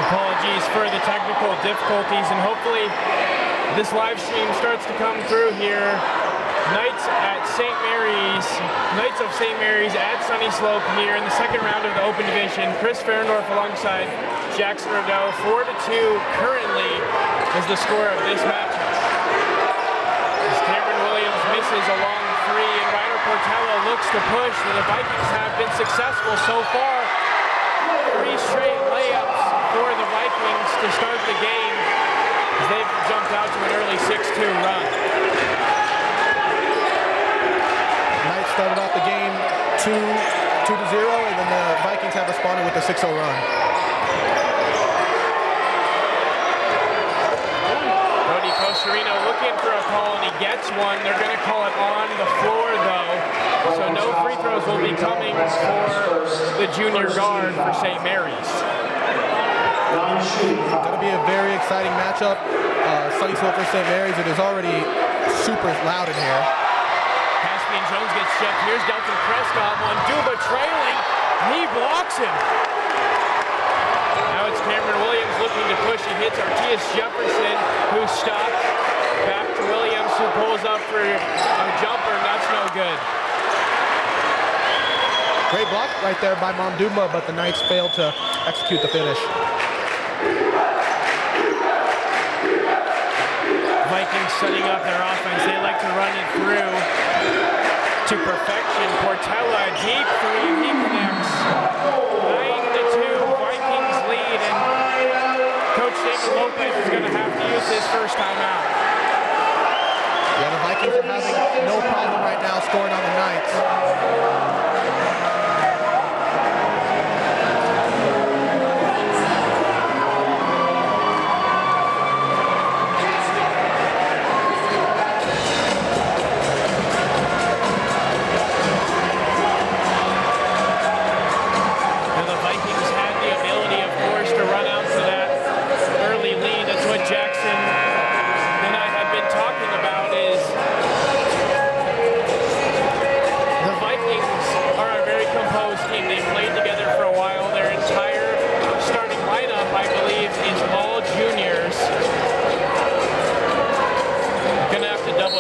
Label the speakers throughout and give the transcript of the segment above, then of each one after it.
Speaker 1: Apologies for the technical difficulties, and hopefully this live stream starts to come through here. Knights of St. Mary's at Sunnyslope here in the second round of the Open Division. Chris Ferendorf alongside Jackson Rideau. 4-2 currently is the score of this matchup. As Cameron Williams misses a long three and Ryder Portella looks to push, and the Vikings have been successful so far. 3 straight layups for the Vikings to start the game as they've jumped out to an early 6-2 run.
Speaker 2: Knights started off the game 2-0, and then the Vikings have responded with a 6-0 run.
Speaker 1: Cody Costerino looking for a call, and he gets one. They're going to call it on the floor, though. So no free throws will be coming for the junior guard for St. Mary's.
Speaker 2: It's going to be a very exciting matchup. Sunnyslope for St. Mary's. It is already super loud in here.
Speaker 1: Caspian Jones gets checked. Here's Delton Prescott. Duba trailing. He blocks him. Now it's Cameron Williams looking to push. He hits Artius Jefferson, who stops. Back to Williams, who pulls up for a jumper. That's no good.
Speaker 2: Great block right there by Monduma, but the Knights failed to execute the finish.
Speaker 1: Vikings setting up their offense. They like to run it through to perfection. Portella, deep three, he connects. 9-2, Vikings lead, and Coach David Lopez is going to have to use his first timeout.
Speaker 2: Yeah, the Vikings are having no problem right now scoring on the Knights.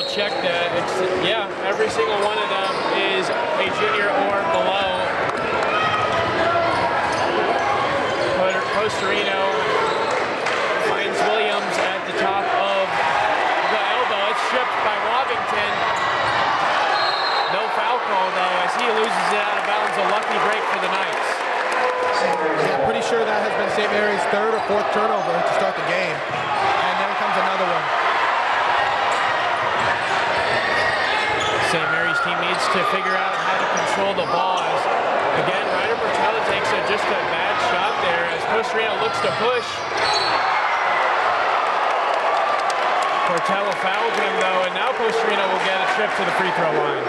Speaker 1: Check that. Yeah, every single one of them is a junior or below. Costerino finds Williams at the top of the elbow. It's stripped by Waddington. No foul call though, as he loses it out of bounds. A lucky break for the Knights.
Speaker 2: Yeah, pretty sure that has been St. Mary's 3rd or 4th turnover to start the game. And there comes another one.
Speaker 1: St. Mary's team needs to figure out how to control the ball. Again, Ryder Portella takes just a bad shot there as Costerino looks to push. Portella fouled him though, and now Costerino will get a trip to the free throw line.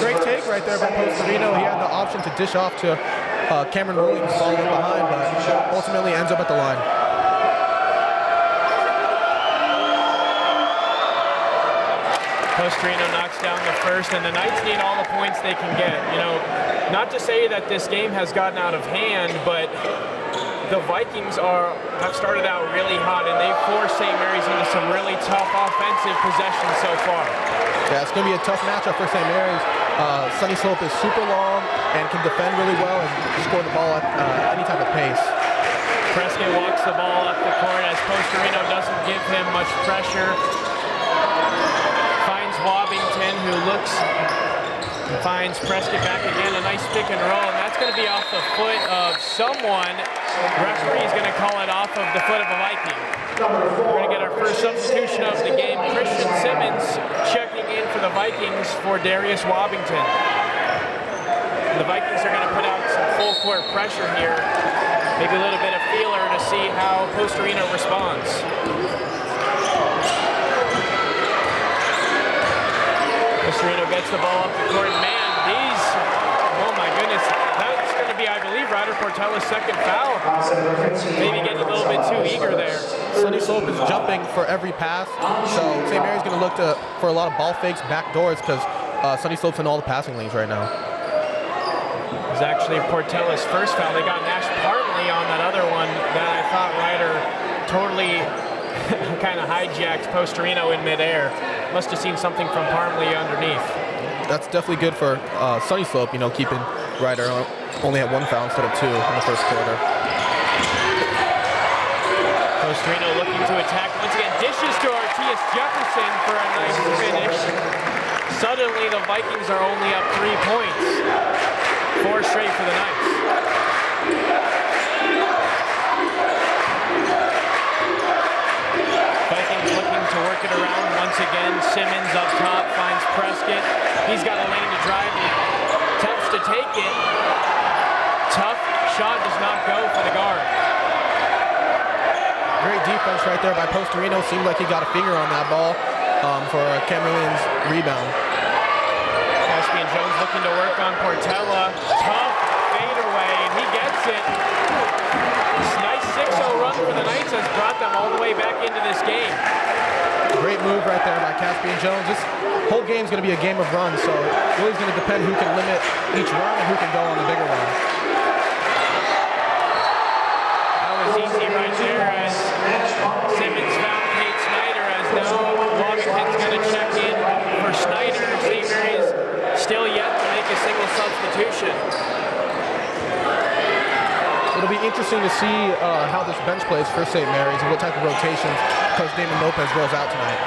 Speaker 2: Great take right there by Costerino. He had the option to dish off to Cameron Williams falling behind, but ultimately ends up at the line.
Speaker 1: Costerino knocks down the first, and the Knights need all the points they can get. You know, not to say that this game has gotten out of hand, but the Vikings have started out really hot, and they've forced St. Mary's into some really tough offensive possessions so far.
Speaker 2: Yeah, it's going to be a tough matchup for St. Mary's. Sunnyslope is super long and can defend really well and score the ball at any type of pace.
Speaker 1: Prescott walks the ball up the court as Costerino doesn't give him much pressure. Waddington, who looks and finds Prescott back again. A nice pick and roll, and that's going to be off the foot of someone. The referee is going to call it off of the foot of a Viking. We're going to get our first substitution of the game. Christian Simmons checking in for the Vikings for Darius Waddington. The Vikings are going to put out some full court pressure here. Maybe a little bit of feeler to see how Costerino responds. Costerino gets the ball up the court. Man, oh my goodness, that's going to be, I believe, Ryder Portella's second foul. Maybe getting a little bit too eager there.
Speaker 2: Sunnyslope is jumping for every pass, so St. Mary's going to look for a lot of ball fakes, back doors, because Sunnyslope's in all the passing lanes right now.
Speaker 1: It was actually Portella's first foul. They got Nash partly on that other one that I thought Ryder totally kind of hijacked Postorino in midair. Must have seen something from Parmley underneath.
Speaker 2: That's definitely good for Sunnyslope, keeping Ryder only at 1 foul instead of 2 in the first quarter.
Speaker 1: Postorino looking to attack. Once again, dishes to Artius Jefferson for a nice finish. Suddenly, the Vikings are only up 3 points. 4 straight for the Knights. Vikings looking to work it around once again. Simmons up top finds Prescott. He's got a lane to drive. He attempts to take it. Tough shot does not go for the guard.
Speaker 2: Great defense right there by Postorino. Seemed like he got a finger on that ball for Cameron Williams' rebound.
Speaker 1: Caspian Jones looking to work on Portella. Tough fadeaway, and he gets it. This nice 6-0 run for the Knights has brought them all the way back into this game.
Speaker 2: Great move right there by Caspian Jones. This whole game's going to be a game of runs, so it's really going to depend who can limit each run and who can go on the bigger run.
Speaker 1: That was easy right there as Simmons found Kate Snyder, as now Washington's going to check in for Snyder. St. Mary's still yet to make a single substitution.
Speaker 2: It'll be interesting to see how this bench plays for St. Mary's and what type of rotations Coach Damon Lopez rolls out tonight.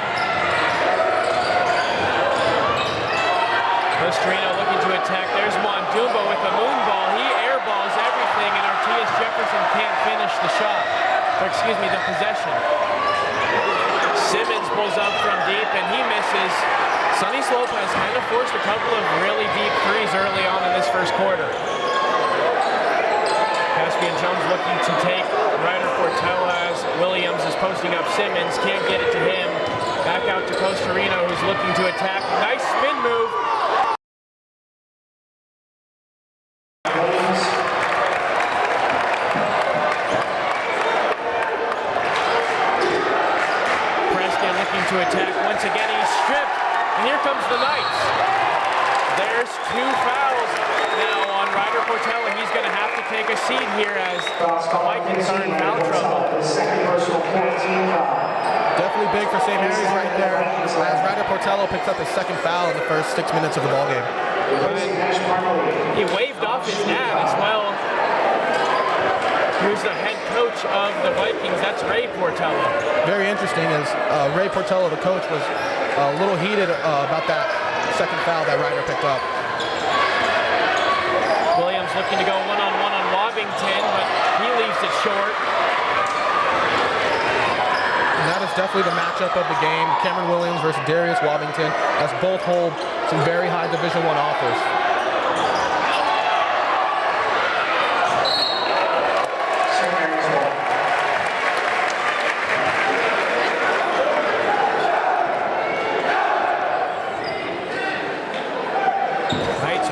Speaker 1: Postorino looking to attack. There's Mondumba with the moon ball. He airballs everything, and Artius Jefferson can't finish the shot. Or excuse me, the possession. Simmons pulls up from deep, and he misses. Sunnyslope has kind of forced a couple of really deep threes early on in this first quarter. Caspian Jones looking to take Ryder Portella as Williams is posting up Simmons. Can't get it to him. Back out to Postorino, who's looking to attack. Nice spin move. Prescott looking to attack. Once again, he's stripped. And here comes the Knights. There's 2 fouls now on Ryder Portella. He's going to have to take a seat here as the Vikings are in foul trouble.
Speaker 2: Definitely big for St. Mary's right there as Ryder Portella picks up his 2nd foul in the first 6 minutes of the ballgame.
Speaker 1: He waved off his dad as well. Who's the head coach of the Vikings? That's Ray Portella.
Speaker 2: Very interesting as Ray Portella, the coach, was a little heated about that 2nd foul that Ryder picked up.
Speaker 1: Williams looking to go one-on-one on Wobington, but he leaves it short.
Speaker 2: And that is definitely the matchup of the game. Cameron Williams versus Darius Wobington, as both hold some very high Division I offers.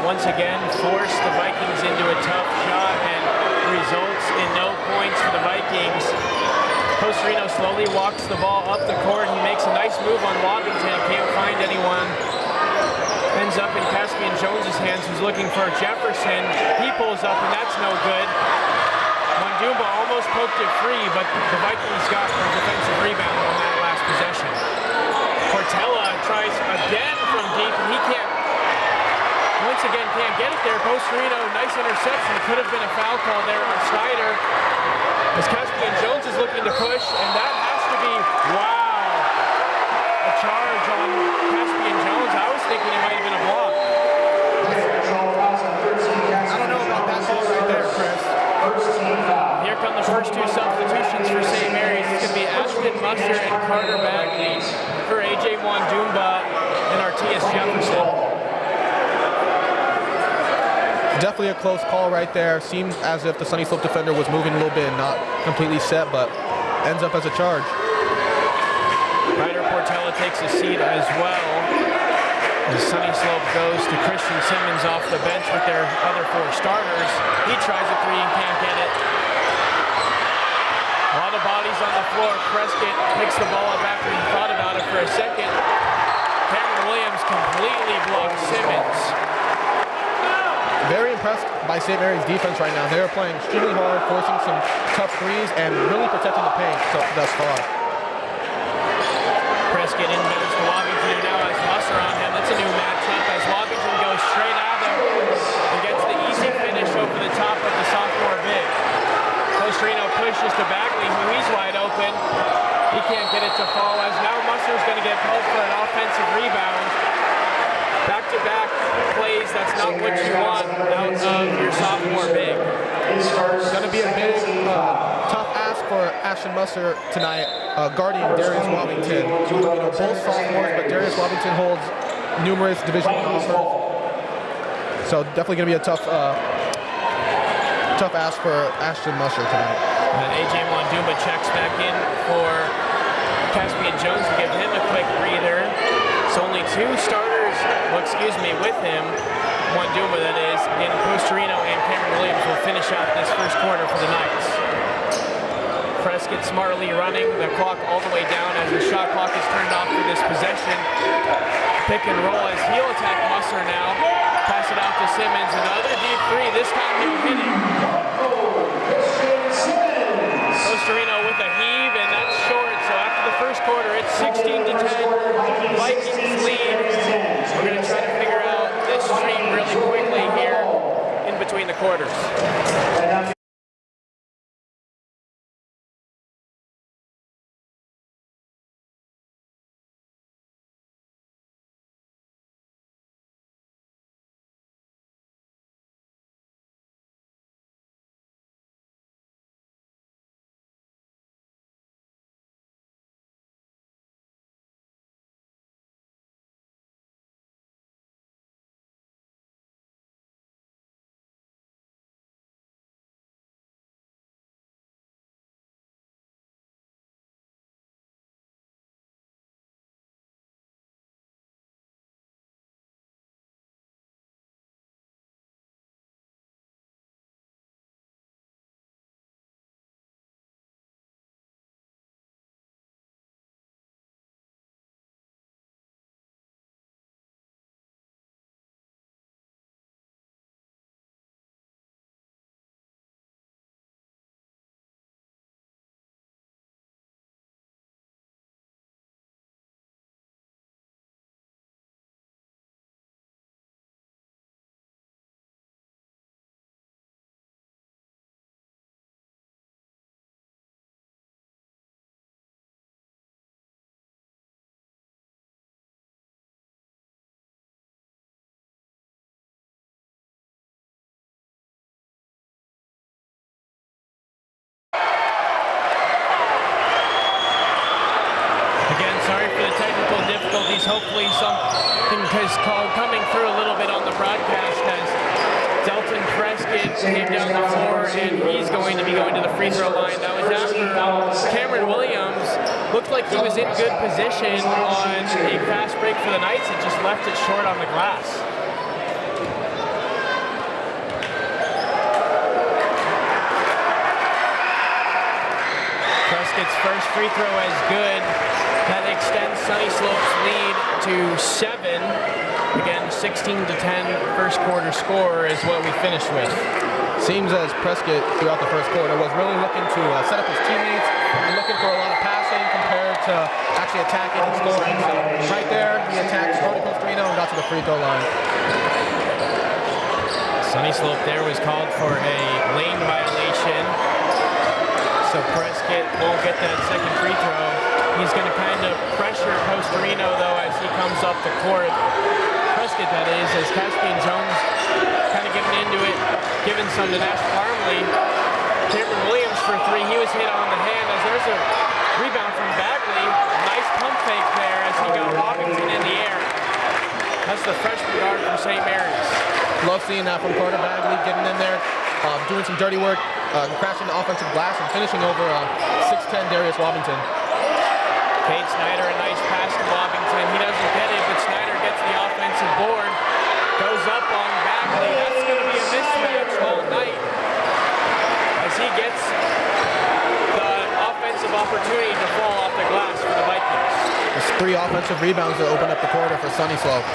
Speaker 1: Once again force the Vikings into a tough shot and results in no points for the Vikings. Postorino slowly walks the ball up the court. He makes a nice move on Wobington, can't find anyone. Ends up in Caspian Jones's hands, who's looking for Jefferson. He pulls up and that's no good. Mondumba almost poked it free, but the Vikings got a defensive rebound on that last possession. Portella tries again from deep and he once again can't get it there. Postorino, nice interception. Could have been a foul call there on Snyder. As Caspian Jones is looking to push, and that has to be, wow, a charge on Caspian Jones. I was thinking it might have been a block.
Speaker 2: I don't know about that call right there, Chris.
Speaker 1: Here come the first 2 substitutions for St. Mary's. It's going to be Ashton Musser and Carter Bagley for A.J. Mondumba and Artius Jefferson.
Speaker 2: Definitely a close call right there. Seems as if the Sunnyslope defender was moving a little bit and not completely set, but ends up as a charge.
Speaker 1: Ryder Portella takes a seat as well. As Sunnyslope goes to Christian Simmons off the bench with their other 4 starters. He tries a 3 and can't get it. A lot of bodies on the floor. Prescott picks the ball up after he thought about it for a second. Cameron Williams completely blocks Simmons.
Speaker 2: very impressed by St. Mary's defense right now. They're playing extremely hard, forcing some tough threes, and really protecting the paint thus far.
Speaker 1: Prescott inbounds to Washington, who now has Musser on him. That's a new matchup as Washington goes straight at him and gets the easy finish over the top of the sophomore big. Costa Reno pushes to Bagley, who he's wide open. He can't get it to fall as now Musser's going to get called for an offensive rebound. Back-to-back plays, that's not what you want out of your sophomore big.
Speaker 2: It's going to be a big, tough ask for Ashton Musser tonight, guarding Darius Wobington. Both sophomores, but Darius Wobington holds numerous Division I offers. So definitely going to be a tough ask for Ashton Musser tonight.
Speaker 1: AJ Wanduma checks back in for Caspian Jones to give him a quick breather. It's only two starters, with him. Wanduma, that is, in Costa Reno, and Cameron Williams will finish out this first quarter for the Knights. Prescott smartly running the clock all the way down as the shot clock is turned off for this possession. Pick and roll as he'll attack Musser now. Pass it out to Simmons. Another deep three. This time he'll hit it. Costa Reno with a heave, and that's short. So after the first quarter, it's 16-10. Vikings lead. We're going to try to figure out this stream really quickly here in between the quarters. Hopefully something is coming through a little bit on the broadcast as Delton Prescott came down the floor and he's going to be going to the free throw line. That was after Cameron Williams looked like he was in good position on a fast break for the Knights and just left it short on the glass. Prescott's first free throw is good. That extends Sunnyslope's lead to 7. Again, 16-10 first quarter score is what we finished with.
Speaker 2: Seems as Prescott throughout the first quarter was really looking to set up his teammates and looking for a lot of passing compared to actually attacking and scoring. So right there, he attacked Costa Reno and got to the free throw line.
Speaker 1: Sunnyslope there was called for a lane violation. So Prescott won't get that second free throw. He's going to kind of pressure Costa Reno, though, as he comes up the court. Prescott, that is, as Caspian Jones kind of giving into it, giving some to Nash Parmley. Cameron Williams for three. He was hit on the hand as there's a rebound from Bagley. Nice pump fake there as he got Wobington in the air. That's the freshman guard from St. Mary's.
Speaker 2: Love seeing that from Carter Bagley, getting in there, doing some dirty work, crashing the offensive glass and finishing over 6'10" Darius Wobington.
Speaker 1: Cade Snyder, a nice pass to Wobington. He doesn't get it, but Snyder gets the offensive board. Goes up on Bagley. That's going to be a mismatch all night as he gets the offensive opportunity to fall off the glass for the Vikings.
Speaker 2: There's 3 offensive rebounds that open up the quarter for Sunnyslope.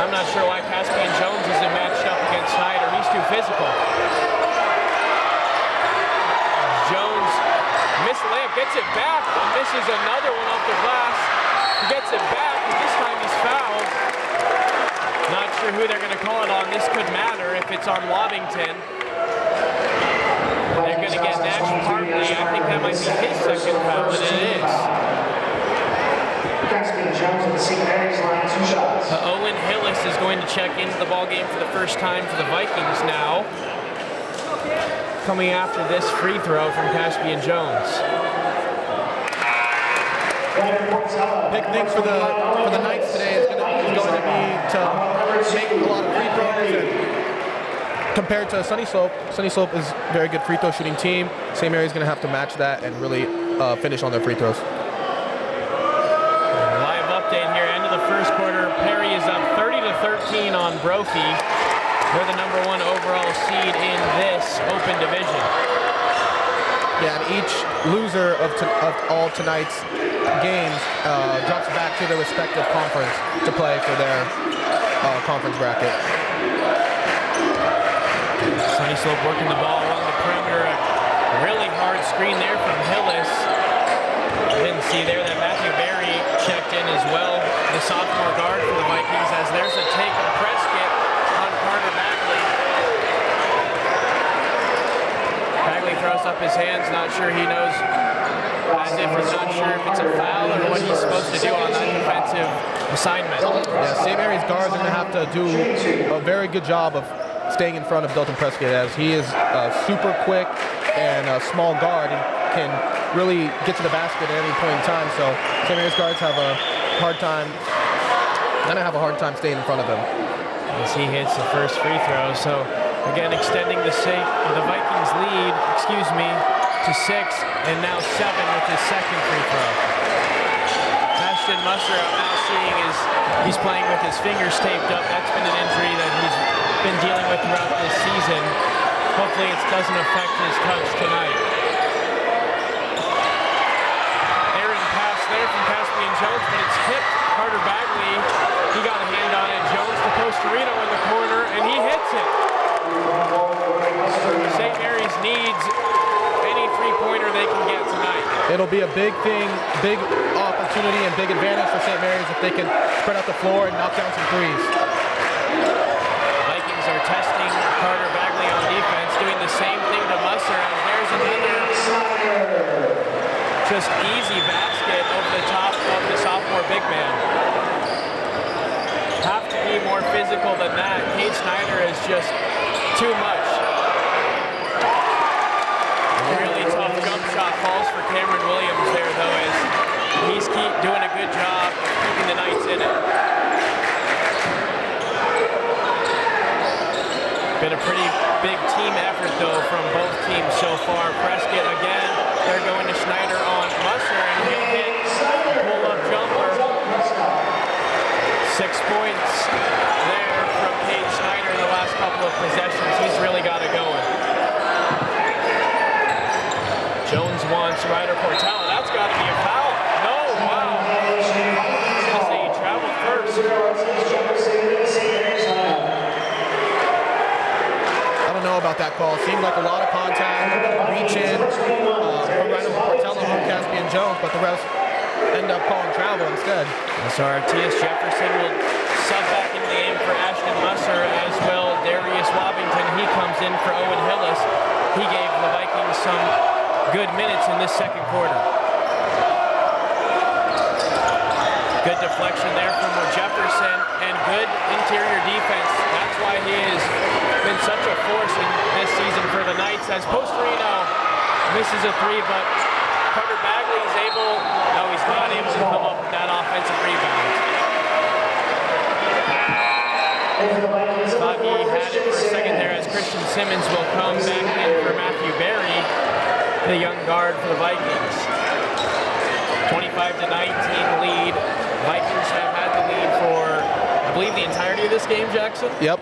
Speaker 1: I'm not sure why Caspian Jones isn't matched up against Snyder. He's too physical. Jones missed the layup, gets it back, and misses another one off the glass. He gets it back, and this time he's fouled. Not sure who they're going to call it on. This could matter if it's on Waddington. They're going to get Nash Partly. I think that might be his second foul, and it is. Owen Hillis is going to check into the ballgame for the first time for the Vikings now. Coming after this free throw from Caspian Jones.
Speaker 2: Big thing for the Knights today is going to be to make a lot of free throws. And compared to Sunnyslope, Sunnyslope is a very good free throw shooting team. St. Mary's going to have to match that and really finish on their free throws.
Speaker 1: Live update here, end of the first quarter. Perry is up 30-13 on Brophy. They're the #1 overall seed in this open division.
Speaker 2: Yeah, and each loser of all tonight's games drops back to their respective conference to play for their conference bracket.
Speaker 1: Sunnyslope working the ball along the perimeter. A really hard screen there from Hillis. Didn't see there that Matthew Berry checked in as well, the sophomore guard for the Vikings, as there's a take of Prescott on Carter Bagley. Bagley throws up his hands, not sure he knows, as if he's not sure if it's a foul or what he's supposed to do on that defensive assignment.
Speaker 2: Yeah, St. Mary's guards are going to have to do a very good job of staying in front of Dalton Prescott, as he is super quick and a small guard and can really get to the basket at any point in time. So St. Mary's guards have a hard time, staying in front of him.
Speaker 1: As he hits the first free throw. So again, extending the Vikings lead, to 6 and now 7 with his second free throw. Ashton Musser out now seeing he's playing with his fingers taped up. That's been an injury that he's been dealing with throughout this season. Hopefully it doesn't affect his touch tonight. Aaron pass there from Caspian Jones, but it's tipped. Carter Bagley, he got a hand on it. Jones to Postorino in the corner, and he hits it. St. Mary's needs any three-pointer they can get tonight.
Speaker 2: It'll be a big opportunity and big advantage for St. Mary's if they can spread out the floor and knock down some threes.
Speaker 1: Vikings are testing Carter Bagley on defense, doing the same thing to Musser, and there's another just easy basket over the top of the sophomore big man. Have to be more physical than that. Cade Snyder is just too much. Really tough jump shot falls for Cameron Williams there, though, as he's doing a good job keeping the Knights in it. Been a pretty big team effort, though, from both teams so far. Prescott, again, they're going to Snyder on Musser, and he'll hit a pull-up jumper. 6 points there from Cade Snyder in the last couple of possessions. He's really got it going. Jones wants Ryder Portella. That's got to be a foul. No, wow. I was going to say he traveled first.
Speaker 2: I don't know about that call. Seemed like a lot of contact, reach in from Ryder Portella on Caspian Jones, but the refs end up calling travel instead.
Speaker 1: So Artias Jefferson will sub back into the game for Ashton Musser, as well Darius Wobbington. He comes in for Owen Hillis. He gave the Vikings some good minutes in this second quarter. Good deflection there from Jefferson, and good interior defense. That's why he has been such a force in this season for the Knights, as Postorino misses a three, but Carter Bagley is he's not able to come up with that offensive rebound. Thought he had it for a second there, as Christian Simmons will come back in for Matthew Berry, the young guard for the Vikings. 25-19 lead. Vikings have had the lead for, I believe, the entirety of this game, Jackson?
Speaker 2: Yep.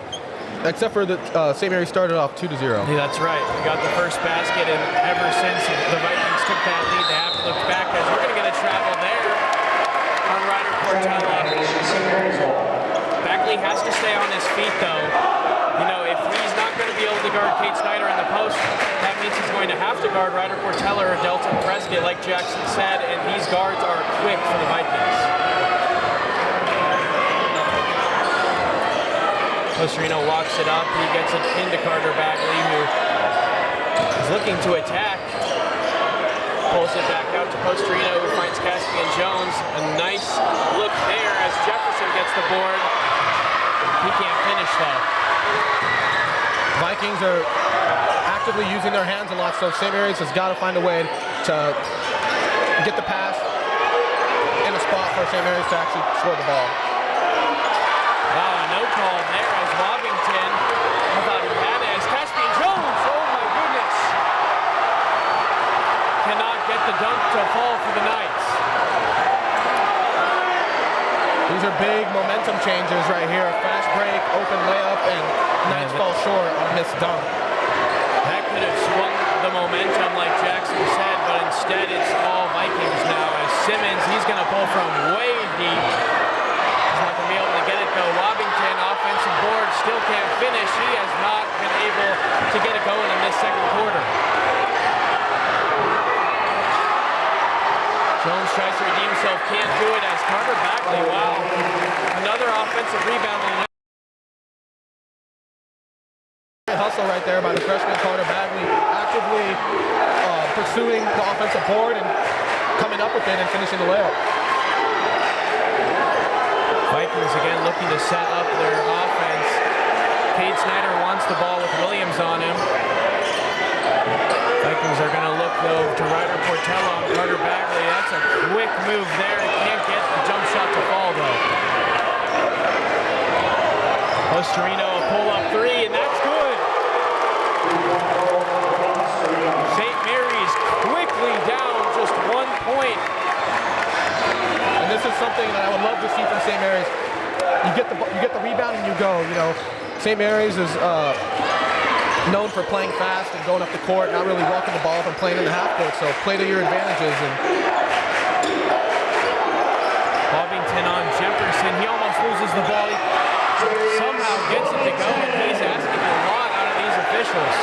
Speaker 2: Except for the St. Mary started off 2-0.
Speaker 1: Yeah, that's right. We got the first basket, and ever since the Vikings took that lead, they haven't looked back, as we're going to get a travel there on Ryder Portella. Bagley has to stay on his feet, though. You know, if he's not going to be able to guard Kate Snyder in the post, that means he's going to have to guard Ryder Portella or Delton Prescott, like Jackson said, and these guards are quick for the Vikings. Postorino walks it up. He gets it into Carter Bagley, who is looking to attack. Pulls it back out to Postorino, who finds Caspian Jones. A nice look there as Jefferson gets the board. He can't finish, though.
Speaker 2: Vikings are actively using their hands a lot, so St. Mary's has got to find a way to get the pass in a spot for St. Mary's to actually score the ball.
Speaker 1: Wow, no call there as Wobington. I thought he had it as Caspian Jones. Oh my goodness. Cannot get the dunk to fall for the Knights.
Speaker 2: These are big momentum changers right here. A fast break, open layup, and Knights fall short on a missed dunk.
Speaker 1: That could have swung the momentum like Jackson said, but instead it's all Vikings now as Simmons, he's going to pull from way deep. He's not going to be able to get it though. Wobington, offensive board, still can't finish. He has not been able to get it going in this second quarter. Jones tries to redeem himself, can't do it as Carter Bagley, wow. Another offensive rebound.
Speaker 2: Hustle right there by the freshman Carter Bagley, actively pursuing the offensive board and coming up with it and finishing the layup.
Speaker 1: Vikings again looking to set up their offense. Cade Snyder wants the ball with Williams on him. Vikings are going to look, though, to Ryder Portella on Carter Bagley. That's a quick move there. He can't get the jump shot to fall, though. Postorino, a pull-up three, and that's good. St. Mary's quickly down just 1 point.
Speaker 2: And this is something that I would love to see from St. Mary's. You get the rebound and you go. You know, St. Mary's is known for playing fast and going up the court, not really walking the ball up and playing in the half court. So play to your advantages. And
Speaker 1: Wobington on Jefferson. He almost loses the ball. He somehow gets it to go, and he's asking a lot out of these officials.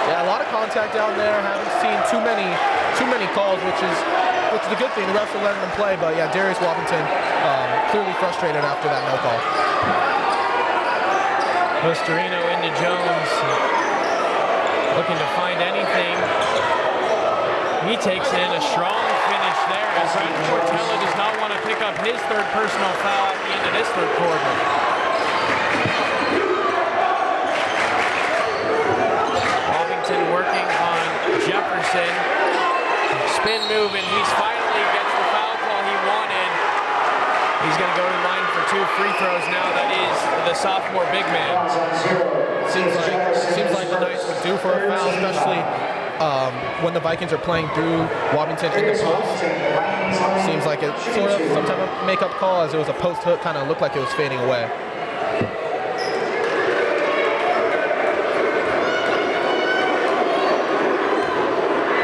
Speaker 2: Yeah, a lot of contact down there. Haven't seen too many calls, which is a good thing. The refs are letting them play, but yeah, Darius Wobington clearly frustrated after that no call.
Speaker 1: Postorino into Jones, looking to find anything. He takes in a strong finish there as Ryder Portella does not want to pick up his third personal foul at the end of this third quarter. Wobington working on Jefferson. Spin move, and he's finally gets the foul call he wanted. He's going to go to the line for 2 free throws now. That is the sophomore big man.
Speaker 2: Seems like the Knights would do for a foul, especially when the Vikings are playing through Wobington in the post. Seems like it's sort of some type of make-up call, as it was a post hook, kind of looked like it was fading away.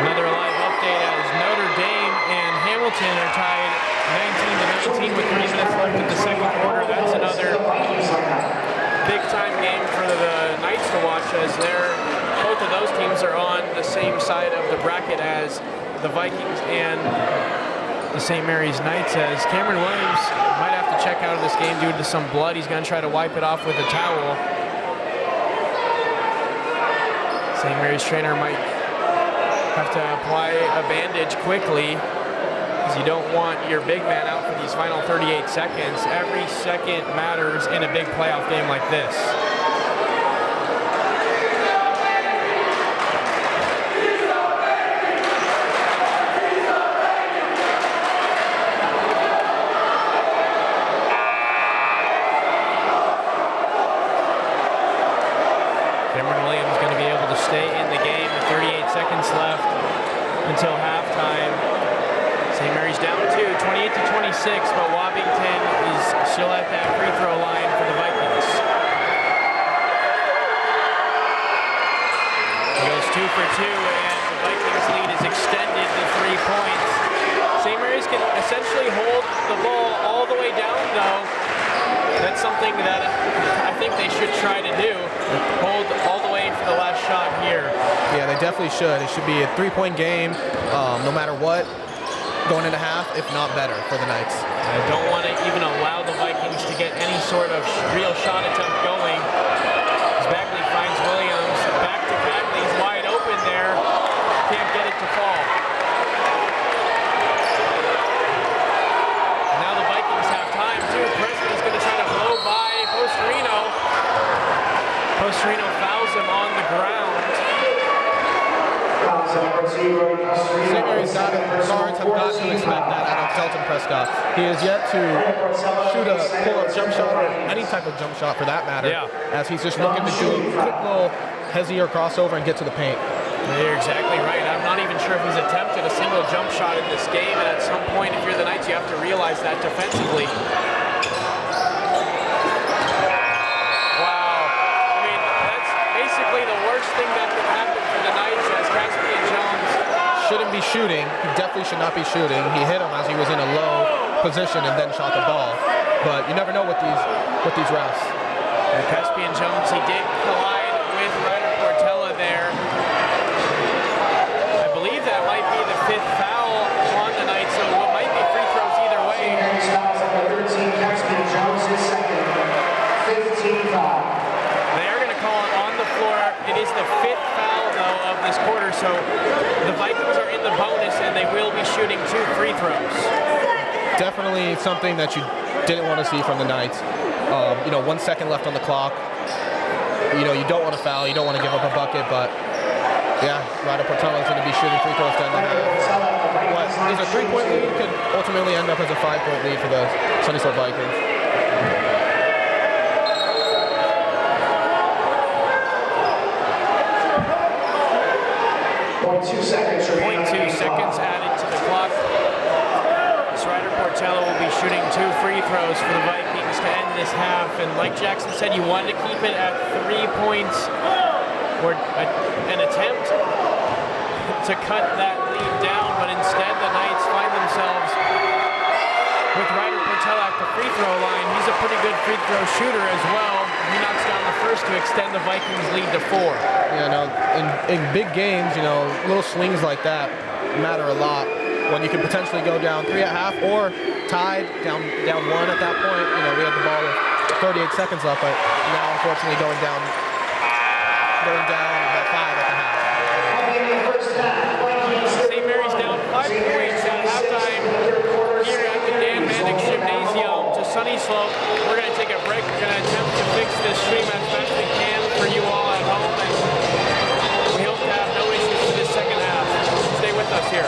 Speaker 1: Another live update as Notre Dame and Hamilton are tied 19-19 with 3 minutes left in the second quarter. That's another big-time game for the Knights to watch, as both of those teams are on the same side of the bracket as the Vikings and the St. Mary's Knights, as Cameron Williams might have to check out of this game due to some blood. He's going to try to wipe it off with a towel. St. Mary's trainer might have to apply a bandage quickly, because you don't want your big man out for these final 38 seconds. Every second matters in a big playoff game like this. Cameron Williams is going to be able to stay in the game with 38 seconds left until halftime. St. Mary's down 28-26, but Wobington is still at that free throw line for the Vikings. He goes 2 for 2, and the Vikings lead is extended to 3 points. St. Mary's can essentially hold the ball all the way down, though. That's something that I think they should try to do. Hold all the way for the last shot here.
Speaker 2: Yeah, they definitely should. It should be a 3-point game, no matter what, going into half, if not better, for the Knights.
Speaker 1: I don't want to even allow the Vikings to get any sort of real shot attempt going. As Bagley finds Williams. Back to Bagley. He's wide open there. Can't get it to fall. And now the Vikings have time, too. Preston is going to try to blow by Posterino. Posterino fouls him on the ground.
Speaker 2: St. Mary's guards have got to expect that out of Shelton Prescott. He has yet to shoot a pull-up jump shot or any type of jump shot for that matter, as he's just looking to do a quick little hezzy or crossover and get to the paint.
Speaker 1: You're exactly right. I'm not even sure if he's attempted a single jump shot in this game, and at some point, if you're the Knights, you have to realize that defensively. Wow. I mean, that's basically the worst thing that could happen for the Knights, as Caspian Jones
Speaker 2: shouldn't be shooting. He definitely should not be shooting. He hit him as he was in a low position and then shot the ball. But you never know with these refs.
Speaker 1: And Caspian Jones, he did collide with Ryder Portela there. I believe that might be the 5th foul on the Knights, so it might be free throws either way. They are going to call it on the floor. It is the 5th foul, though, of this quarter, so the Vikings are in the bonus, and they will be shooting 2 free throws.
Speaker 2: Definitely something that you didn't want to see from the Knights. 1 second left on the clock. You don't want to foul. You don't want to give up a bucket, but yeah, Ryder Portela is going to be shooting free throws down the half. What is a 3-point lead could ultimately end up as a 5-point lead for the Sunnyslope Vikings.
Speaker 1: 0.2 seconds added to the clock. Ryder Portela will be shooting 2 free throws for the Vikings to end this half. And like Jackson said, you wanted to keep it at 3 points or an attempt to cut that lead down, but instead the Knights find themselves with Ryder Portela at the free throw line. He's a pretty good free throw shooter as well. He knocks down the first to extend the Vikings lead to 4.
Speaker 2: Yeah, no, in big games, little swings like that matter a lot. When you can potentially go down 3 at half or tied down 1 at that point. We had the ball with 38 seconds left, but now unfortunately going down by 5 at the half.
Speaker 1: St. Mary's down 5 points at halftime here at the Dan Mannix Gymnasium to Sunnyslope. We're going to take a break. We're going to attempt to fix this stream as best we can for you all at home, and we hope to have no issues for this second half. Stay with us here.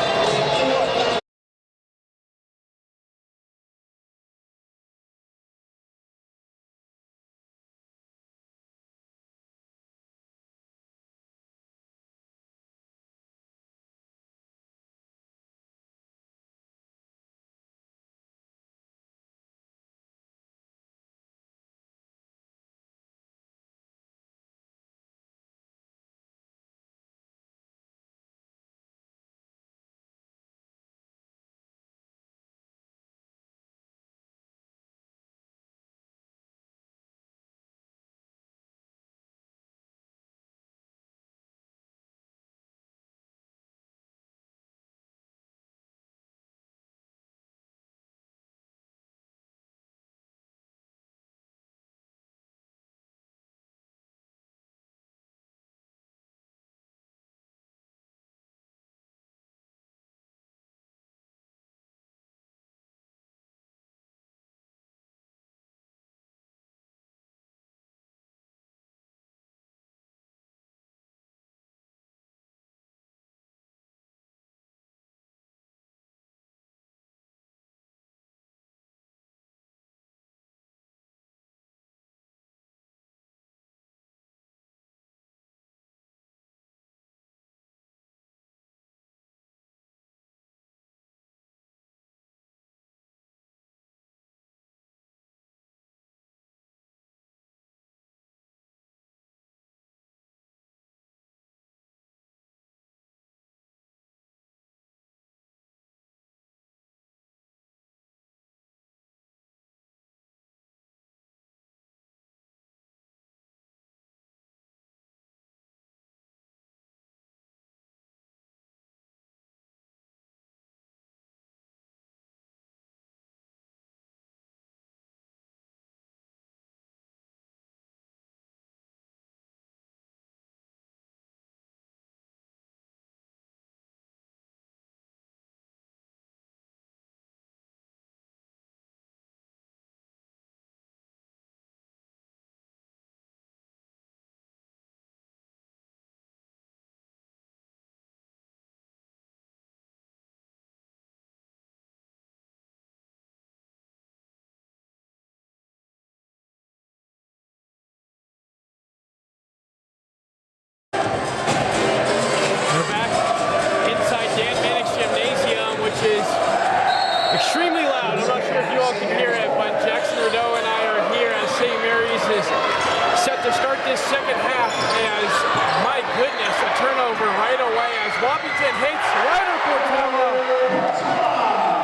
Speaker 1: Washington hits Ryder Portella,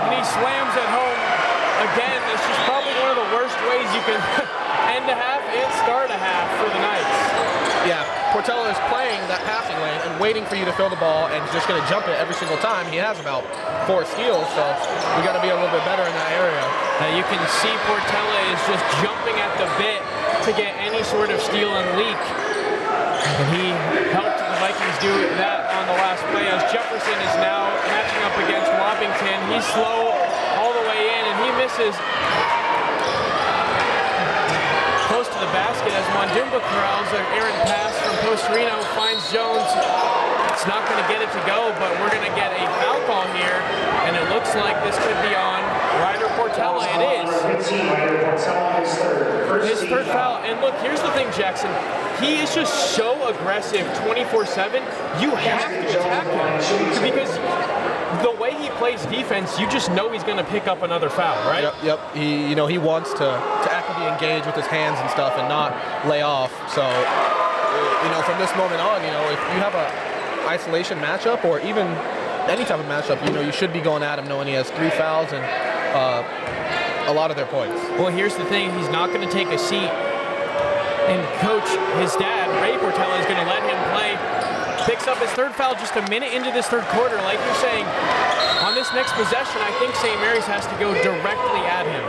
Speaker 1: and he slams it home. Again, this is probably one of the worst ways you can end a half and start a half for the Knights.
Speaker 2: Yeah, Portella is playing that passing lane and waiting for you to throw the ball and just going to jump it every single time. He has about 4 steals, so we got to be a little bit better in that area.
Speaker 1: Now you can see Portella is just jumping at the bit to get any sort of steal and leak. And he helped the Vikings do that on the last play as Jefferson is now matching up against Wappington. He's slow all the way in and he misses close to the basket as Mondumba corrals an errant pass from Postorino, finds Jones. It's not going to get it to go, but we're going to get a foul call here, and it looks like this could be on Ryder Portella. It is. His third foul. And look, here's the thing, Jackson. He is just so aggressive 24/7. You have to attack him because the way he plays defense, you just know he's going to pick up another foul, right?
Speaker 2: Yep. He wants to actively engage with his hands and stuff and not lay off. So, from this moment on, if you have a isolation matchup or even any type of matchup, you should be going at him knowing he has 3 fouls and a lot of their points.
Speaker 1: Well, here's the thing. He's not going to take a seat. And coach, his dad, Ray Portella, is going to let him play. Picks up his third foul just a minute into this third quarter. Like you're saying, on this next possession, I think St. Mary's has to go directly at him.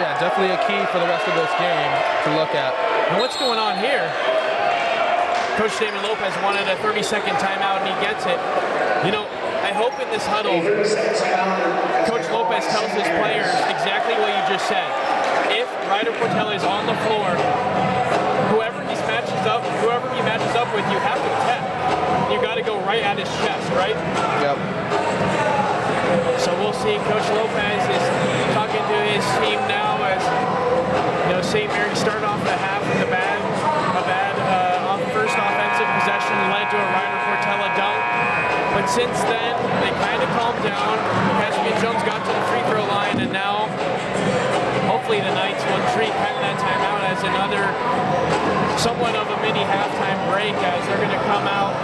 Speaker 2: Yeah, definitely a key for the rest of this game to look at.
Speaker 1: And what's going on here? Coach Damon Lopez wanted a 30-second timeout, and he gets it. I hope in this huddle, Coach Lopez tells his players exactly what you just said. If Ryder Portella is on the floor, whoever he matches up with, you have to attack. You got to go right at his chest, right?
Speaker 2: Yep.
Speaker 1: So we'll see. Coach Lopez is talking to his team now as St. Mary started off the half with a bad first offensive possession led to a Ryder Portella dunk. But since then, they kind of calmed down. Caspian Jones got to the free throw line, and now hopefully the Knights will treat kind of that timeout as another somewhat of a mini halftime break as they're going to come out.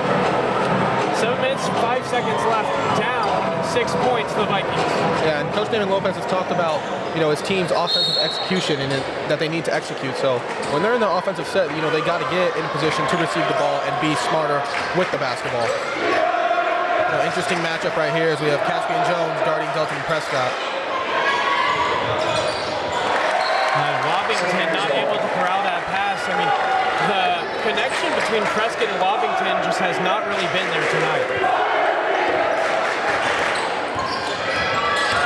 Speaker 1: 7 minutes, 5 seconds left, down 6 points to the Vikings.
Speaker 2: Yeah, and Coach Damon Lopez has talked about, his team's offensive execution and that they need to execute. So when they're in the offensive set, they got to get in position to receive the ball and be smarter with the basketball. Interesting matchup right here as we have Caspian Jones guarding Dalton Prescott.
Speaker 1: Wappington not able to corral that pass. I mean, the connection between Prescott and Wappington just has not really been there tonight.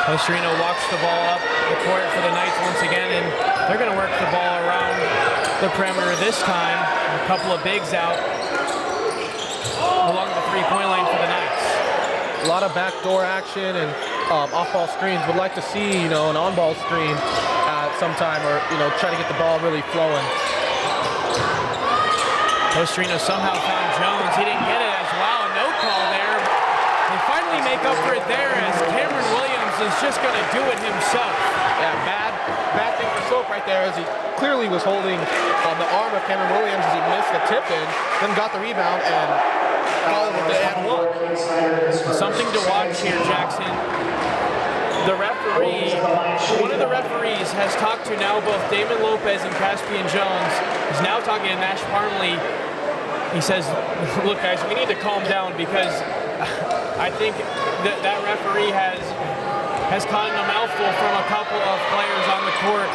Speaker 1: Postorino walks the ball up the court for the Knights once again, and they're going to work the ball around the perimeter this time. A couple of bigs out along the three-point line for the Knights.
Speaker 2: A lot of backdoor action and off-ball screens. Would like to see, an on-ball screen sometime, or try to get the ball really flowing.
Speaker 1: Postorino somehow found Jones. He didn't get it as well. No call there. They finally make up for it there as Cameron Williams is just going to do it himself.
Speaker 2: Yeah, bad thing for Slope right there as he clearly was holding the arm of Cameron Williams as he missed the tip-in, then got the rebound and followed with the and one.
Speaker 1: Something to watch here, Jackson. The referee, one of the referees has talked to now both Damon Lopez and Caspian Jones. He's now talking to Nash Parmley. He says, look guys, we need to calm down because I think that referee has caught a mouthful from a couple of players on the court,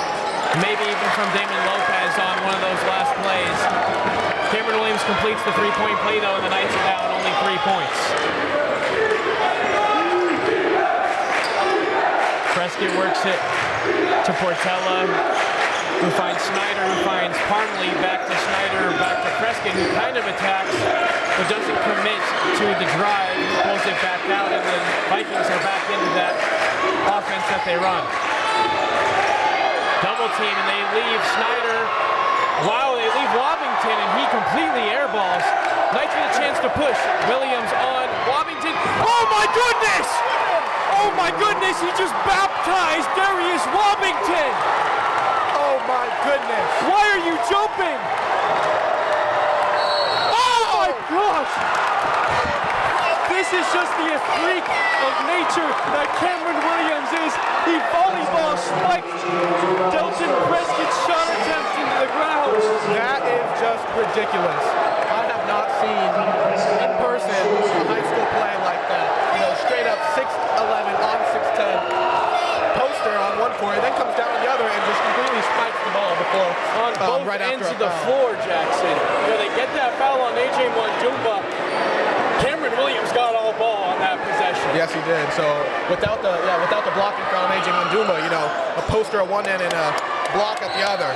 Speaker 1: maybe even from Damon Lopez on one of those last plays. Cameron Williams completes the three-point play though, and the Knights are down only 3 points. Prescott works it to Portella, who finds Snyder, who finds Parmley, back to Snyder, back to Prescott, who kind of attacks, but doesn't commit to the drive, pulls it back out, and the Vikings are back into that offense that they run. Double team, and they leave Snyder. Wow, they leave Wappington, and he completely airballs. Knights with a chance to push. Williams on Wappington. Oh my goodness! Oh my goodness, he just baptized Darius Wappington!
Speaker 2: Oh my goodness!
Speaker 1: Why are you jumping? Oh my gosh!
Speaker 3: This is just the freak of nature that Cameron Williams is. He volleyball spiked Delton Prescott's shot attempt into the ground.
Speaker 2: That is just ridiculous. I have not seen in person a high school play like that. You know, straight up 6'11" on 6'10". Poster on one court, then comes down on the other and just completely spikes the ball before
Speaker 3: on both
Speaker 2: right
Speaker 3: ends
Speaker 2: after
Speaker 3: of the floor, Jackson. You know, they get that foul on AJ Mondumba. Cameron Williams got all ball on that possession.
Speaker 2: Yes, he did. So without the blocking foul on AJ Mondumba, you know, a poster at one end and a block at the other.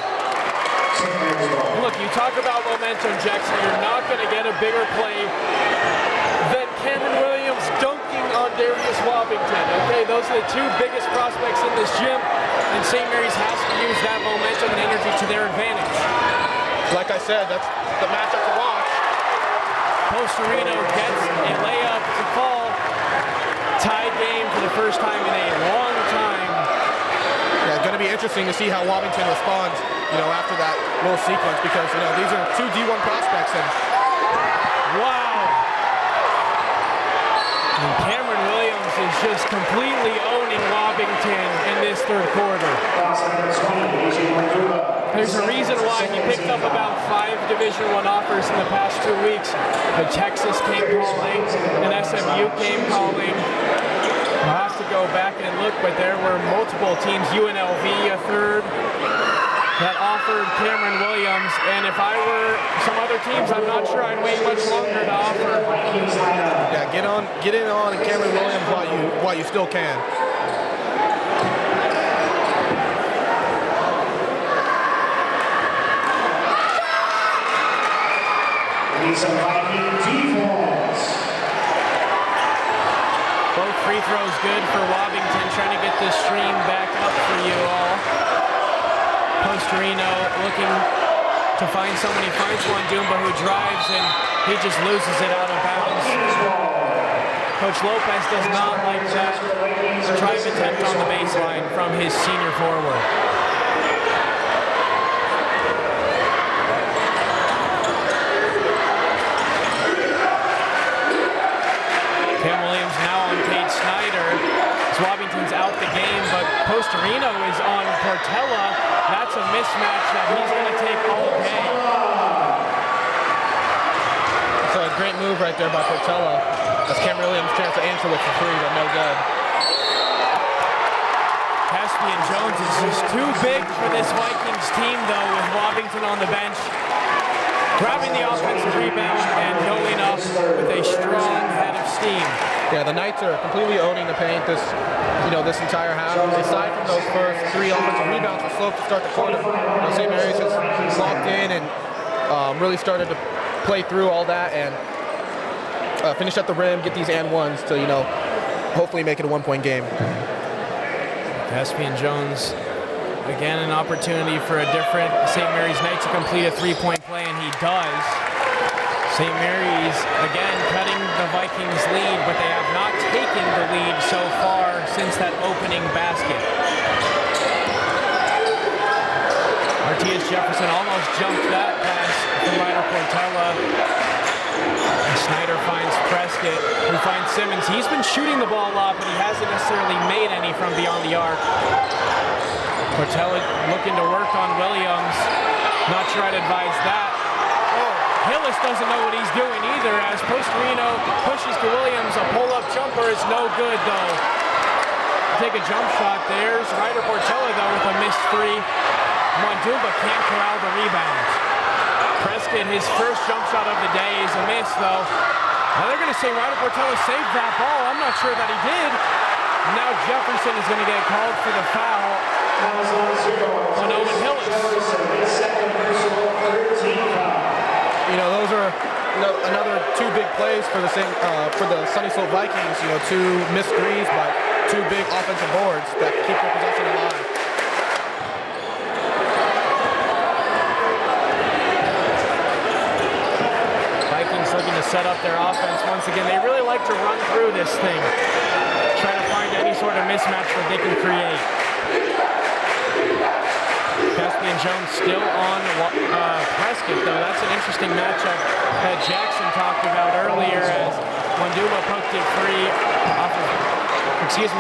Speaker 3: Look, you talk about momentum, Jackson. You're not going to get a bigger play than Cameron Williams dunking on Darius Wobington. Okay, those are the two biggest prospects in this gym, and St. Mary's has to use that momentum and energy to their advantage.
Speaker 2: Like I said, that's the matchup to watch.
Speaker 1: Posterino gets a layup to fall. Tied game for the first time in a long time.
Speaker 2: Yeah, it's going to be interesting to see how Wobington responds, you know, after that little sequence, because, you know, these are two D1 prospects. And
Speaker 1: wow. And Cameron Williams is just completely owning Wobington in this third quarter. There's a reason why he picked up about 5 Division I offers in the past 2 weeks. The Texas came calling, and SMU came calling. I'll have to go back and look, but there were multiple teams, UNLV a third, that offered Cameron Williams, and if I were some other teams, I'm not sure I'd wait much longer to offer.
Speaker 2: Yeah, get in on Cameron Williams while you still can.
Speaker 4: Some Viking defense.
Speaker 1: Both free throws good for Wobington, trying to get this stream back up for you all. Posterino looking to find someone. He finds Mondumba who drives, and he just loses it out of bounds. Coach Lopez does not like that drive attempt on the baseline from his senior forward. Cam Williams now on Cade Snyder. Wobington's out the game, but Posterino is on Portella. That's a mismatch that he's going to take all day.
Speaker 2: It's a great move right there by Portella. That's Cameron Williams' chance to answer with the three, but no good.
Speaker 1: Caspian Jones is just too big for this Vikings team, though, with Wobington on the bench. Grabbing the offensive rebound and going up with a strong head of steam.
Speaker 2: Yeah, the Knights are completely owning the paint this entire half. Aside from those first 3 offensive rebounds for Slope to start the quarter, St. Mary's has locked in and really started to play through all that and finish at the rim, get these and ones to, hopefully make it a 1-point game.
Speaker 1: Caspian Jones, again, an opportunity for a different St. Mary's Knight to complete a 3-point play, and he does. St. Mary's, again, cutting the Vikings' lead, but they have not taken the lead so far since that opening basket. Martius Jefferson almost jumped that pass from Ryder Portella. Snyder finds Prescott, who finds Simmons. He's been shooting the ball a lot, but he hasn't necessarily made any from beyond the arc. Portella looking to work on Williams. Not sure I'd advise that. Hillis doesn't know what he's doing either, as Posterino pushes to Williams. A pull-up jumper is no good, though. Take a jump shot. There's Ryder Portella, though, with a missed three. Mondumba can't corral the rebound. Prescott, his first jump shot of the day is a miss, though. Now they're going to say Ryder Portella saved that ball. I'm not sure that he did. Now Jefferson is going to get called for the foul on Owen Hillis.
Speaker 2: Those are another 2 big plays for the Sunnyslope Vikings. 2 missed threes, but 2 big offensive boards that keep their possession alive.
Speaker 1: Vikings looking to set up their offense once again. They really like to run through this thing, try to find any sort of mismatch that they can create. Caspian Jones still on Prescott, though. That's an interesting matchup that Jackson talked about earlier, as when Monduma poked it free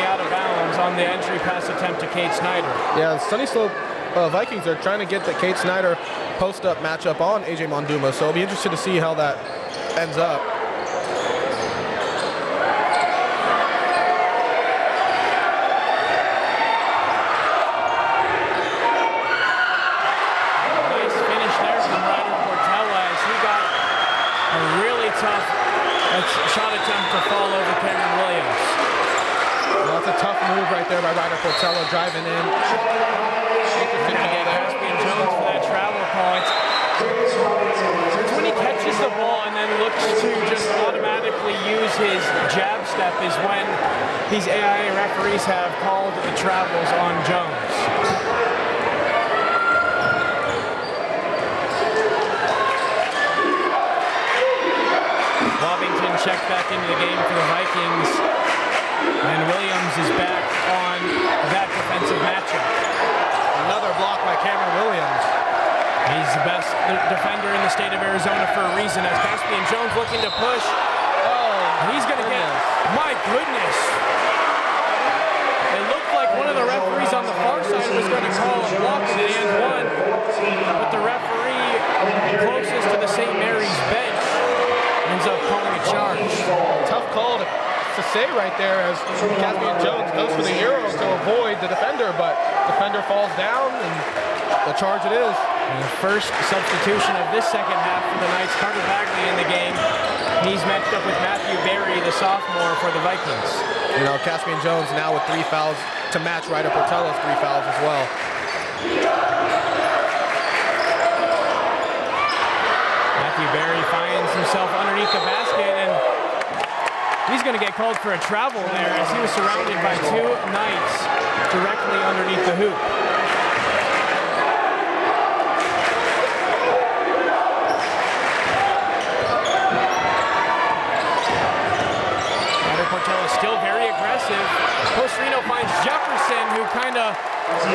Speaker 1: out of bounds on the entry pass attempt to Cade Snyder.
Speaker 2: Yeah, Sunnyslope Vikings are trying to get the Cade Snyder post-up matchup on AJ Monduma, so I'll be interested to see how that ends up.
Speaker 1: Nice finish there from Ryder Portella as he got a really tough shot attempt to fall over Cameron Williams.
Speaker 2: Well, that's a tough move right there by Ryder Portella, driving in.
Speaker 1: Caspian Jones for that travel call. It's when he catches the ball and then looks to just automatically use his jab step is when these AIA referees have called the travels on Jones. Wobington checked back into the game for the Vikings, and Williams is back on that defensive matchup.
Speaker 2: Another block by Cameron Williams.
Speaker 1: He's the best defender in the state of Arizona for a reason, as Caspian Jones looking to push. He's going to get, my goodness. It looked like one of the referees on the far side was going to call a block in the end one, but the referee closest to the St. Mary's bench ends up calling a charge.
Speaker 2: Tough call to say right there as Caspian Jones goes for the Euro to avoid the defender, but defender falls down and the charge it is.
Speaker 1: And the first substitution of this second half for the Knights, Carter Bagley in the game. He's matched up with Matthew Berry, the sophomore for the Vikings.
Speaker 2: You know, Caspian Jones now with 3 fouls to match Ryder Portella's 3 fouls as well.
Speaker 1: Matthew Berry finds himself underneath the basket, and he's going to get called for a travel there as he was surrounded by 2 Knights directly underneath the hoop. Ryder Portella still very aggressive. Posterino finds Jefferson, who kind of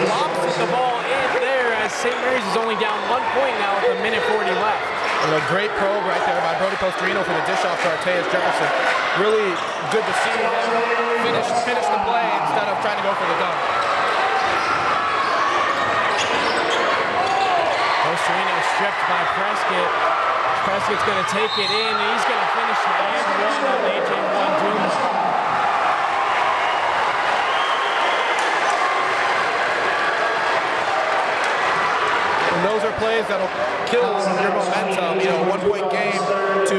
Speaker 1: lobs the ball in there as St. Mary's is only down 1 point now with a minute 40 left.
Speaker 2: And a great probe right there by Brody Posterino for the dish off to Arteas Jefferson. Really good to see him finish the play instead of trying to go for the dunk.
Speaker 1: Posterino stripped by Prescott. Prescott's going to take it in, and he's going to finish the and one on AJ Monduma.
Speaker 2: And those are plays that'll kill your momentum. You know, 1 point game to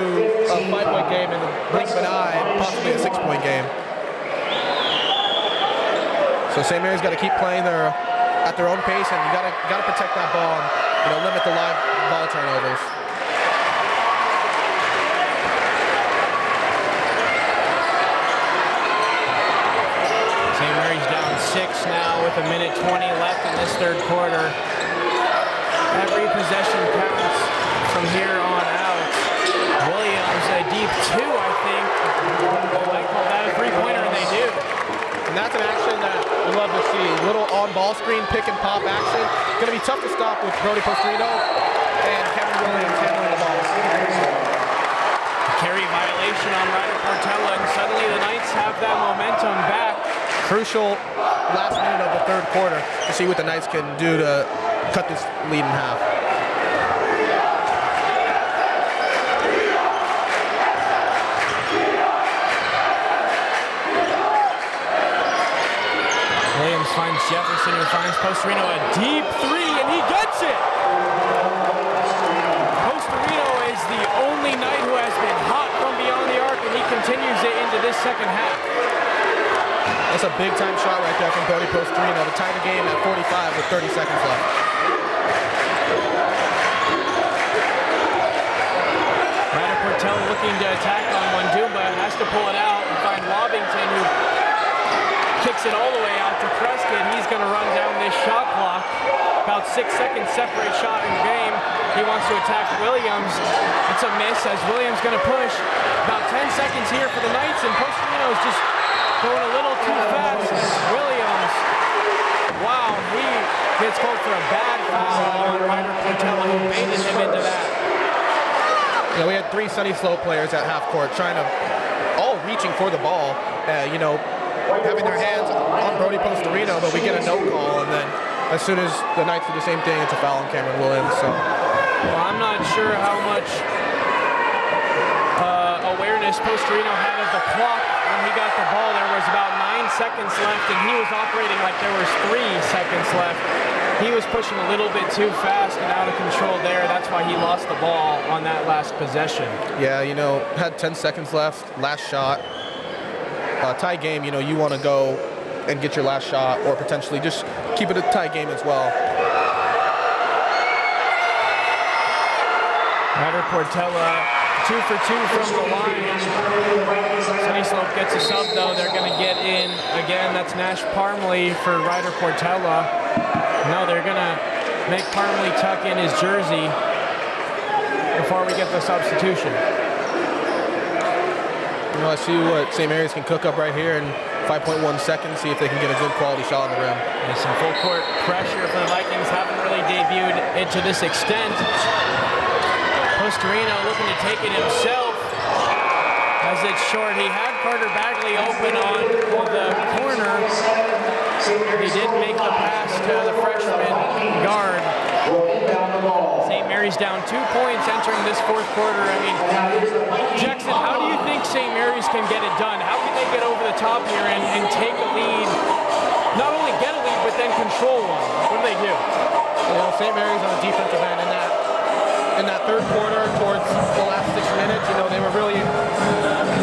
Speaker 2: a 5 point game in the blink of an eye, possibly a 6 point game. So St. Mary's got to keep playing at their own pace, and you got to protect that ball and, you know, limit the live ball turnovers.
Speaker 1: St. Mary's down 6 now with a minute 20 left in this third quarter. Every possession counts from here on out. Williams, a deep 2, I think. I call that a three-pointer, and they do.
Speaker 2: And that's an action that we love to see. Little on-ball screen, pick and pop action. Going to be tough to stop with Brody Posterino and Kevin Williams handling the ball.
Speaker 1: Carry violation on Ryder Portella, and suddenly the Knights have that momentum back.
Speaker 2: Crucial last minute of the third quarter to see what the Knights can do to cut this lead in half.
Speaker 1: Williams finds Jefferson, who finds Posterino a deep 3, and he gets it! Posterino is the only Knight who has been hot from beyond the arc, and he continues it into this second half.
Speaker 2: That's a big-time shot right there from Brody Posterino to tie the game at 45 with 30 seconds left.
Speaker 1: Ryder Portella looking to attack on Monduma, has to pull it out and find Wobington, who kicks it all the way out to Prescott. He's going to run down this shot clock. About 6 seconds separate shot in the game. He wants to attack Williams. It's a miss as Williams going to push. About 10 seconds here for the Knights, and Posterino is just going a little too fast. Williams, wow, he gets called for a bad foul on Ryder Portella, who baited him into that.
Speaker 2: Yeah, we had 3 Sunnyslope players at half court trying to all reaching for the ball, having their hands on Brody Postorino, but we get a no call, and then as soon as the Knights do the same thing, it's a foul on Cameron Williams. So,
Speaker 1: well, I'm not sure how much awareness Postorino had of the clock when he got the ball. There was about 9 seconds left, and he was operating like there was 3 seconds left. He was pushing a little bit too fast and out of control there. That's why he lost the ball on that last possession.
Speaker 2: Yeah, had 10 seconds left, last shot. Tie game, you want to go and get your last shot, or potentially just keep it a tie game as well.
Speaker 1: Ryder Portela, 2 for 2 from the line. Sunnyslope gets a sub, though. They're going to get in again. That's Nash Parmley for Ryder Portela. No, they're going to make Parmley tuck in his jersey before we get the substitution.
Speaker 2: I see what St. Mary's can cook up right here in 5.1 seconds, see if they can get a good quality shot on the rim.
Speaker 1: And some full court pressure for the Vikings. Haven't really debuted it to this extent. Postorino looking to take it himself as it's short. He had Carter Bagley open on the corner. He did make the pass to the freshman guard. St. Mary's down 2 points entering this fourth quarter. I mean, Jackson, how do you think St. Mary's can get it done? How can they get over the top here and take a lead? Not only get a lead, but then control one. What do they do?
Speaker 2: St. Mary's on the defensive end in that third quarter towards the last 6 minutes, they were really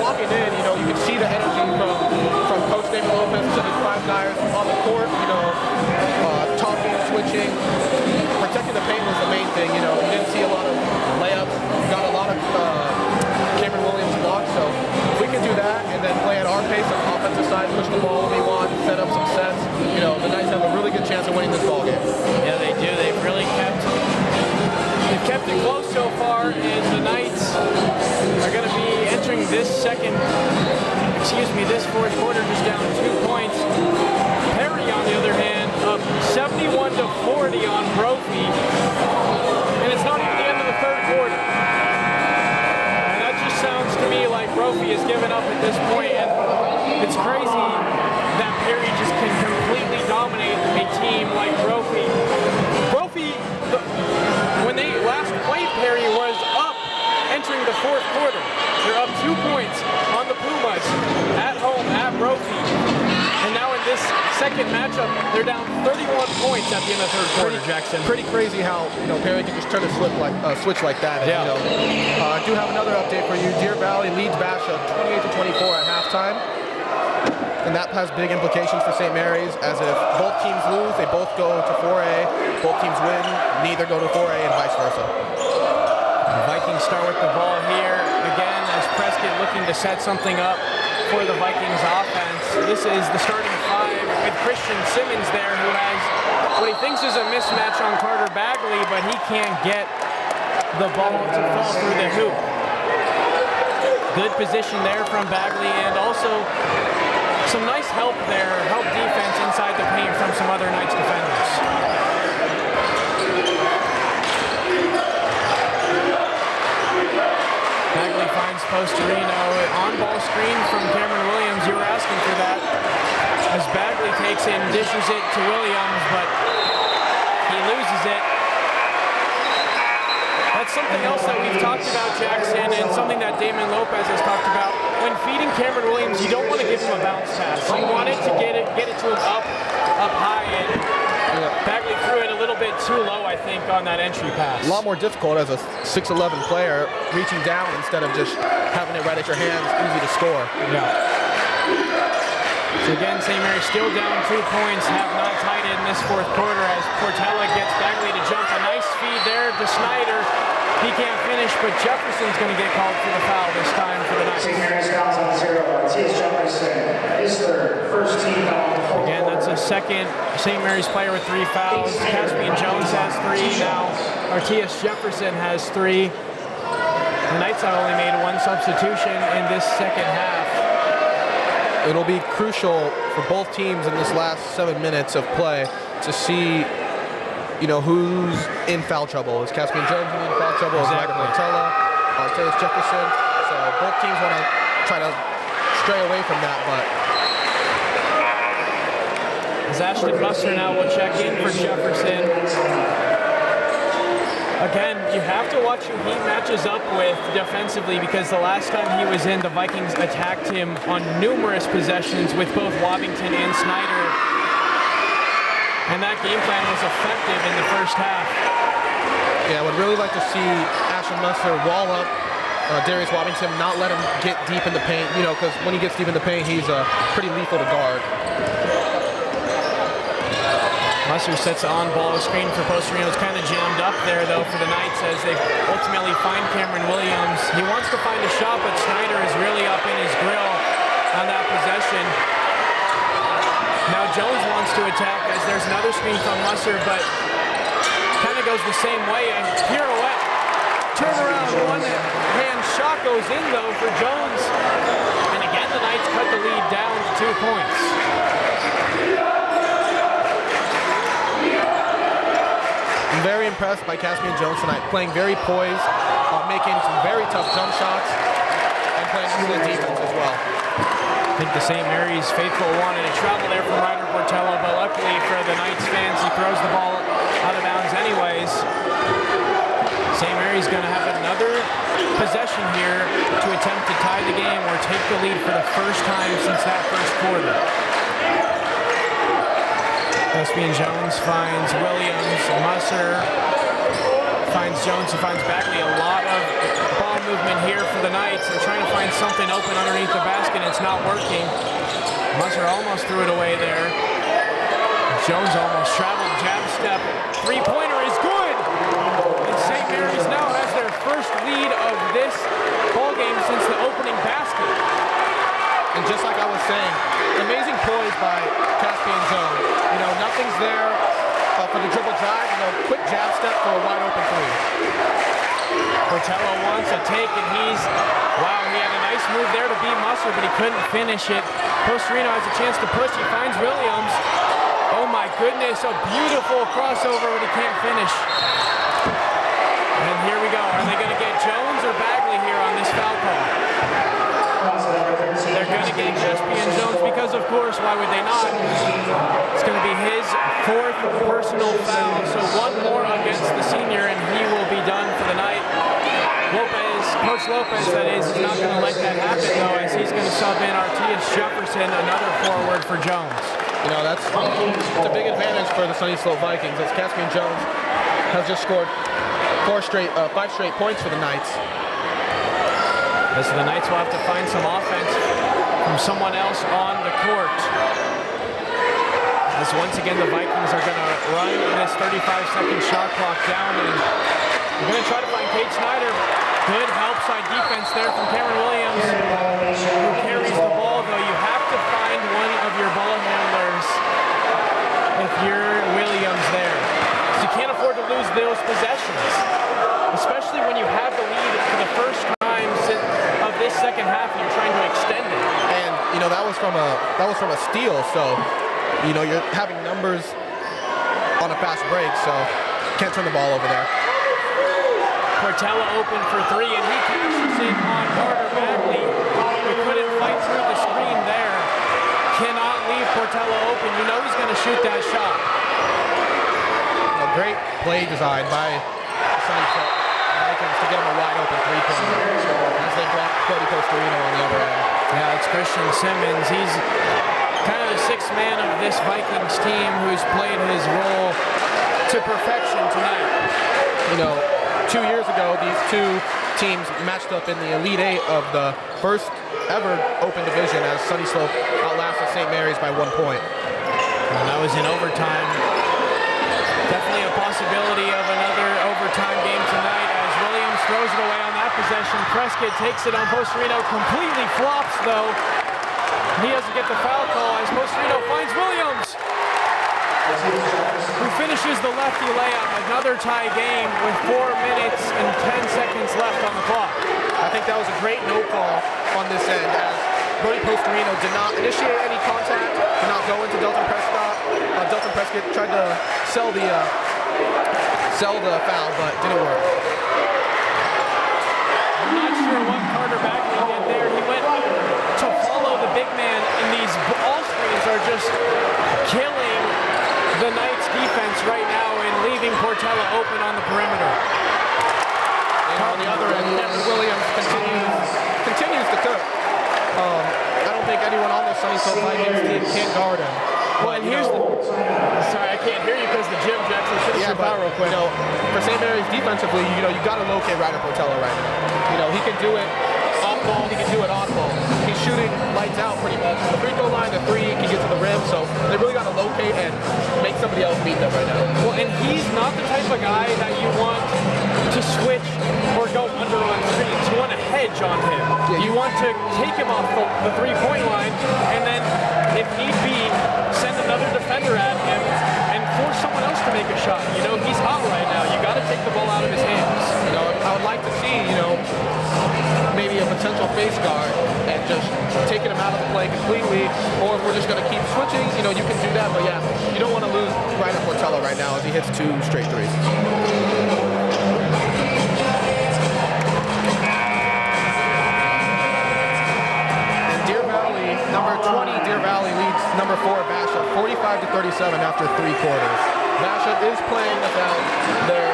Speaker 2: walking in. You could see the energy from Coach David Lopez to his 5 guys on the court, talking, switching. Protecting the paint was the main thing. You didn't see a lot of layups, got a lot of Cameron Williams blocks. So if we can do that and then play at our pace on the offensive side, push the ball when we want, set up some sets, the Knights have a really good chance of winning this ball game.
Speaker 1: Yeah, they do. They've really kept it close so far, and the Knights are going to be entering this fourth quarter just down 2 points. Perry, on the other hand, up 71-40 on Brophy, and it's not even the end of the third quarter. And that just sounds to me like Brophy has given up at this point, and it's crazy that Perry just can completely dominate a team like Brophy. When they last played, Perry was up entering the fourth quarter. They're up 2 points on the Pumas at home at Brophy. And now in this second matchup, they're down 31 points at the end of the third quarter, Jackson.
Speaker 2: Pretty crazy how Perry can just turn a switch like that. And,
Speaker 1: Yeah.
Speaker 2: I do have another update for you. Deer Valley leads Basham 28-24 at halftime. And that has big implications for St. Mary's, as if both teams lose, they both go to 4A. Both teams win, neither go to 4A, and vice versa.
Speaker 1: The Vikings start with the ball here again as Prescott looking to set something up for the Vikings offense. This is the starting 5 with Christian Simmons there, who has what he thinks is a mismatch on Carter Bagley, but he can't get the ball to fall through the hoop. Good position there from Bagley, and also some nice help there, help defense inside the paint from some other Knights defenders. Bagley finds Postorino. On-ball screen from Cameron Williams. You were asking for that. As Bagley takes it and dishes it to Williams, but he loses it. That's something else that we've talked about, Jackson, and something that Damon Lopez has talked about. When feeding Cameron Williams, you don't want to give him a bounce pass. You want it to get it to him up high, and Bagley threw it a little bit too low, I think, on that entry pass.
Speaker 2: A lot more difficult as a 6'11" player reaching down instead of just having it right at your hands, easy to score.
Speaker 1: Yeah. So again, St. Mary's still down 2 points, have not tied it in this fourth quarter as Portela gets Bagley to jump. A nice feed there to Snyder. He can't finish, but Jefferson's going to get called for the foul this time for the Knights.
Speaker 4: St. Mary's fouls on 0. T.S. Jefferson, his third, first team foul.
Speaker 1: Again, that's a second St. Mary's player with 3 fouls. Caspian Jones has 3 now. T.S. Jefferson has 3. The Knights have only made 1 substitution in this second half.
Speaker 2: It'll be crucial for both teams in this last 7 minutes of play to see, who's in foul trouble. Is Caspian Jones in foul trouble? Is Ryder Portela? T.S. Jefferson? So both teams want to try to stray away from that, but
Speaker 1: as Ashton Musser now will check in for Jefferson. Again, you have to watch who he matches up with defensively, because the last time he was in, the Vikings attacked him on numerous possessions with both Wobington and Snyder. And that game plan was effective in the first half.
Speaker 2: yeah, I would really like to see Ashton Musser wall up Darius Wobington, not let him get deep in the paint, because when he gets deep in the paint, he's pretty lethal to guard.
Speaker 1: Musser sets on ball screen for Postorino. It's kind of jammed up there, though, for the Knights as they ultimately find Cameron Williams. He wants to find a shot, but Snyder is really up in his grill on that possession. Now Jones wants to attack as there's another screen from Musser, but kind of goes the same way. A pirouette, turnaround, one-hand shot goes in, though, for Jones. And again, the Knights cut the lead down to 2 points.
Speaker 2: I'm very impressed by Caspian Jones tonight, playing very poised, making some very tough jump shots, and playing excellent defense as well.
Speaker 1: I think the St. Mary's faithful wanted to travel there from Ryder Portello, but luckily for the Knights fans, he throws the ball out of bounds anyways. St. Mary's going to have another possession here to attempt to tie the game or take the lead for the first time since that first quarter. Caspian Jones finds Williams, Musser finds Jones, who finds Bagley. A lot of ball movement here for the Knights. They're trying to find something open underneath the basket, and it's not working. Musser almost threw it away there. Jones almost traveled, jab step, three-pointer is good! And St. Mary's now has their first lead of this ball game since the opening basket.
Speaker 2: And just like I was saying, amazing poise by Caspian Jones. Nothing's there for the dribble drive, quick jab step for a wide open three.
Speaker 1: Portello wants a take, and he had a nice move there to beat Musser, but he couldn't finish it. Postorino has a chance to push, he finds Williams. Oh my goodness, a beautiful crossover, but he can't finish. And here we go, are they gonna get Jones or Bagley here on this foul call? They're going to get Caspian Jones because, of course, why would they not? It's going to be his fourth personal foul, so one more against the senior, and he will be done for the night. Coach Lopez, that is not going to let that happen, though, as he's going to sub in Artius Jefferson, another forward for Jones.
Speaker 2: That's a big advantage for the Sunnyslope Vikings, as Caspian Jones has just scored 5 straight points for the Knights.
Speaker 1: As the Knights will have to find some offense from someone else on the court. As once again the Vikings are going to run this 35-second shot clock down, and we're going to try to find Cade Snyder. Good help side defense there from Cameron Williams, who carries the ball, though. You have to find one of your ball handlers if you're Williams there. So you can't afford to lose those possessions, especially when you have the lead for the first time of this second half and you're trying to extend it.
Speaker 2: And that was from a steal, so you're having numbers on a fast break, so can't turn the ball over there.
Speaker 1: Portello open for three, and he cashes in on Carter Bagley. We couldn't fight through the screen there. Cannot leave Portello open. He's going to shoot that shot.
Speaker 2: A great play design by Sunnyslope Vikings to get him a wide open three-pointer as they block Cody Postorino on the other end.
Speaker 1: Yeah, it's Christian Simmons. He's kind of the sixth man of this Vikings team who's played his role to perfection tonight.
Speaker 2: 2 years ago, these two teams matched up in the Elite Eight of the first ever Open Division as Sunnyslope outlasted St. Mary's by 1 point.
Speaker 1: And that was in overtime. Definitely a possibility of another overtime game tonight as Williams throws it away on that possession. Prescott takes it on Postorino, completely flops though. He doesn't get the foul call as Postorino finds Williams, who finishes the lefty layup. Another tie game with 4 minutes and 10 seconds left on the clock.
Speaker 2: I think that was a great no call on this end as Cody Postorino did not initiate any contact, did not go into Delton Prescott. Delton Prescott tried to sell the foul, but didn't work.
Speaker 1: I'm not sure what Carter Bagley did there. He went to follow the Portella open on the perimeter.
Speaker 2: And on the other end, Cameron Williams continues to cook. I don't think anyone on this Sunnyslope Vikings team can guard him.
Speaker 1: Well, and here's sorry, I can't hear you because the gym, Jackson. Finish your foul real quick.
Speaker 2: For St. Mary's defensively, you got to locate Ryder Portella right now. He can do it off ball, he can do it on ball. He's shooting lights out pretty much. From the free throw line to three, he can get to the rim. So they really got to locate and make somebody else beat them right now.
Speaker 1: Well, and he's not the type of guy that you want to switch or go under on screens. You want to hedge on him.
Speaker 2: Yeah,
Speaker 1: you want to take him off the three-point line, and then, if need be, send another defender at him and force someone else to make a shot. He's hot right now. You got to take the ball out of his hands.
Speaker 2: I would like to see, maybe a potential face guard and just taking him out of the play completely, or if we're just going to keep switching, you can do that. But yeah, you don't want to lose Ryder Portella right now as he hits 2 straight threes. Number 20, Deer Valley leads number 4, Basha, 45-37 after 3 quarters. Basha is playing without their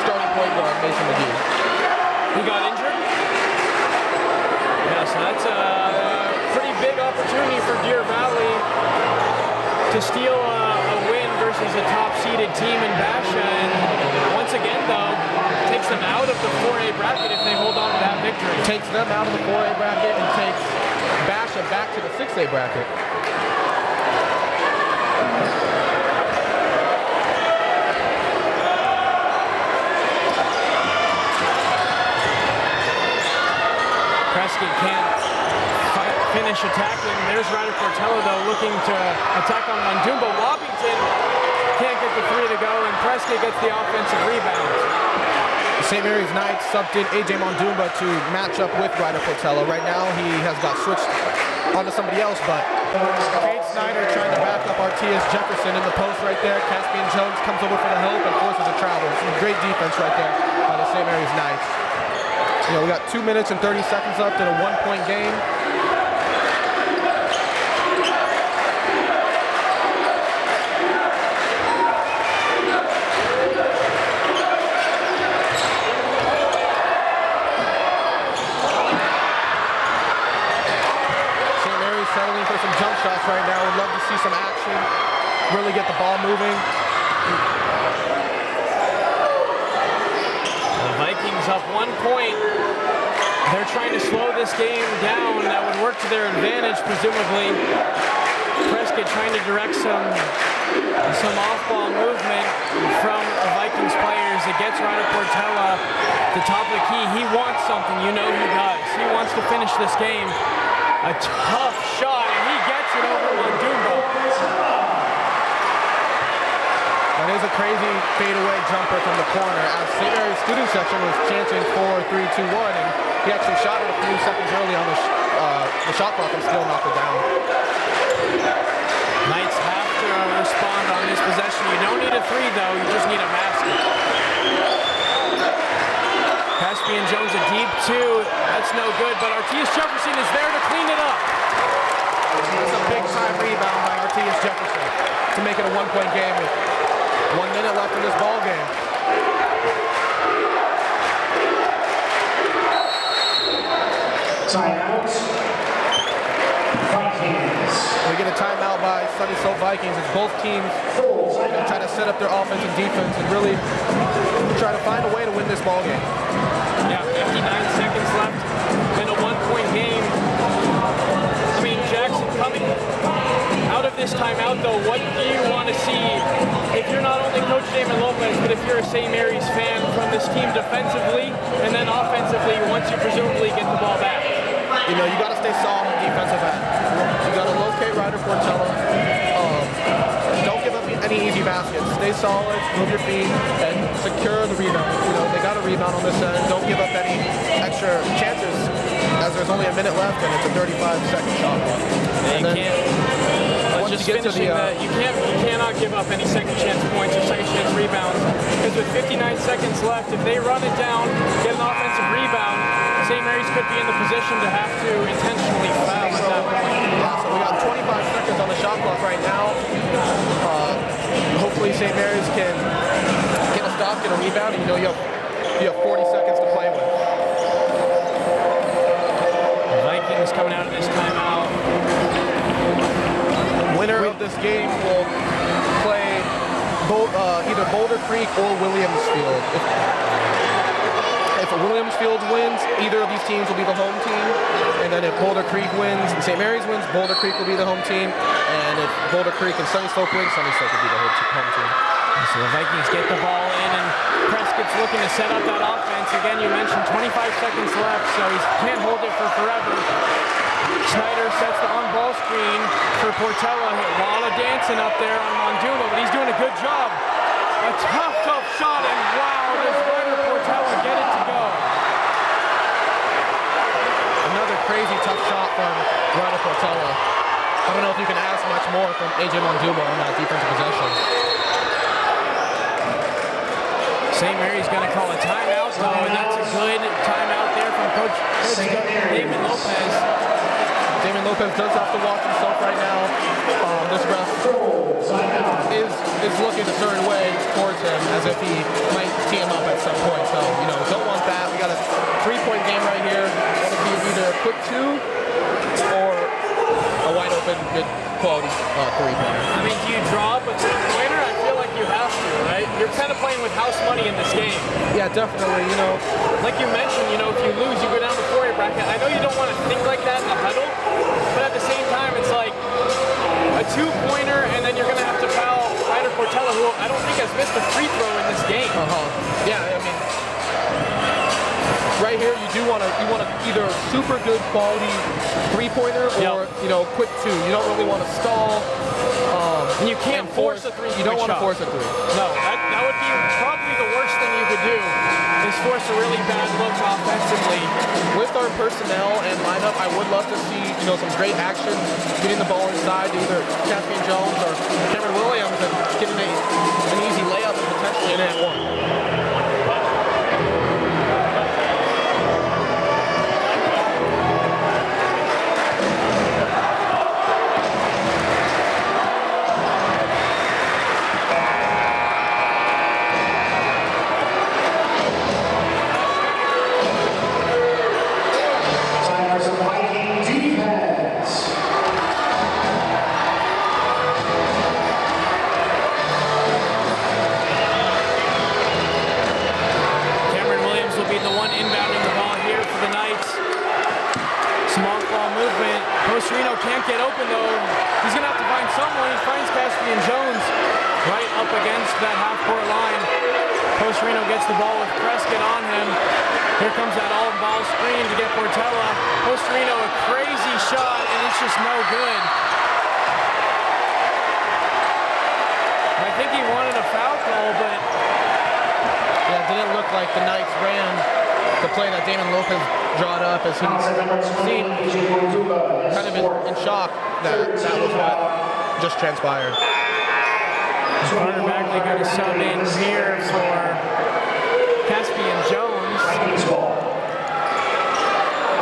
Speaker 2: starting point guard, Mason McGee.
Speaker 1: He got injured? Yeah, so that's a pretty big opportunity for Deer Valley to steal a win versus a top-seeded team in Basha. And once again, though, takes them out of the 4A bracket if they hold on to that victory.
Speaker 2: Takes them out of the 4A bracket and takes Basha back to the 6A bracket.
Speaker 1: Prescott can't finish attacking. There's Ryder Portella, though, looking to attack on Mondumba. Wobington can't get the 3 to go, and Prescott gets the offensive rebound.
Speaker 2: St. Mary's Knights subbed in A.J. Mondumba to match up with Ryder Portella. Right now, he has got switched onto somebody else, but Cade Snyder trying to back up Artias Jefferson in the post right there. Caspian Jones comes over for the help and forces a travel. Some great defense right there by the St. Mary's Knights. We got 2 minutes and 30 seconds left in a 1-point game. Settling for some jump shots right now. Would love to see some action, really get the ball moving.
Speaker 1: The Vikings up 1 point. They're trying to slow this game down. That would work to their advantage, presumably. Prescott trying to direct some off-ball movement from the Vikings players. It gets Ryder Portella the top of the key. He wants something. He does. He wants to finish this game. A tough shot, and he gets it over Mondumba.
Speaker 2: That is a crazy fadeaway jumper from the corner as St. Mary's student section was chanting 4-3-2-1, and he actually shot it a few seconds early on the shot clock and still knocked it down.
Speaker 1: Knights have to respond on this possession. You don't need a 3, though. You just need a basket. Caspian Jones a deep 2. That's no good, but Artias Jefferson is there to clean it up.
Speaker 2: That's a big-time rebound by Artias Jefferson to make it a 1-point game with 1 minute left in this ball game.
Speaker 4: Timeout. Vikings.
Speaker 2: We get a timeout by Sunnyslope Vikings as both teams try to set up their offense and defense and really try to find a way to win this ball game.
Speaker 1: Yeah, 59 seconds left in a 1-point game. I mean, Jackson coming out of this timeout, though, what do you want to see if you're not only Coach Damon Lopez, but if you're a St. Mary's fan from this team defensively and then offensively once you presumably get the ball back?
Speaker 2: You got to stay solid on defensive end. You got to locate Ryder Portella. Don't give up any easy baskets. Stay solid, move your feet, and secure the rebound. They got a rebound on this end. Don't give up any extra chances as there's only a minute left and it's a 35-second shot clock.
Speaker 1: You cannot give up any second chance points or second chance rebounds because with 59 seconds left, if they run it down, get an offensive rebound, St. Mary's could be in the position to have to intentionally foul at that point.
Speaker 2: So we got 25 seconds on the shot clock right now. Hopefully St. Mary's can get a stop, get a
Speaker 1: out of this timeout.
Speaker 2: Winner of this game will play either Boulder Creek or Williamsfield. If Williamsfield wins, either of these teams will be the home team. And then if Boulder Creek wins and St. Mary's wins, Boulder Creek will be the home team. And if Boulder Creek and Sunnyslope wins, Sunnyslope will be the home team.
Speaker 1: So the Vikings get the ball in, and Prescott's looking to set up that offense. Again, you mentioned 25 seconds left, so he can't hold it for forever. Snyder sets the on-ball screen for Portela. A lot of dancing up there on Monduma, but he's doing a good job. A tough shot, and wow, does Ryder Portela get it to go.
Speaker 2: Another crazy tough shot from Ryder Portela. I don't know if you can ask much more from AJ Monduma on that defensive possession.
Speaker 1: St. Mary's going to call a timeout, though, and that's a good timeout there from Coach Damon Lopez.
Speaker 2: Damon Lopez does have to watch himself right now. This ref is looking a certain way towards him, as if he might tee him up at some point. So, don't want that. We got a 3-point game right here. Want to see either a quick 2 or a wide open, good quality 3-pointer.
Speaker 1: I mean, do you draw up a 3-pointer? I feel like you have to, right? You're kind of playing with house money in this game.
Speaker 2: Yeah, definitely.
Speaker 1: Like you mentioned, if you lose, you go down the 4-year bracket. I know you don't want to think like that in the huddle, but at the same time, it's like a 2-pointer, and then you're going to have to foul Ryder Portela, who I don't think has missed a free throw in this game.
Speaker 2: Yeah, I mean, right here you want to either a super good quality 3-pointer or quick 2. You don't really want to stall.
Speaker 1: And you can't force a 3-point shot.
Speaker 2: You don't want to force a 3.
Speaker 1: No, that would be probably the worst thing you could do, is force a really bad look offensively.
Speaker 2: With our personnel and lineup, I would love to see some great action, getting the ball inside to either Caspian Jones or Cameron Williams and getting an easy layup and potentially an and 1.
Speaker 1: Can't get open, though. He's going to have to find someone. He finds Caspian Jones right up against that half-court line. Coach Reno gets the ball with Prescott on him. Here comes that all-ball screen to get Portela. Coach Reno, a crazy shot, and it's just no good. I think he wanted a foul call, but...
Speaker 2: Yeah, it didn't look like the Knights ran the play that Damon Lopez brought up, as he seemed kind of in shock that was what just transpired.
Speaker 1: Carter Bagley going to sub in here for Caspian Jones.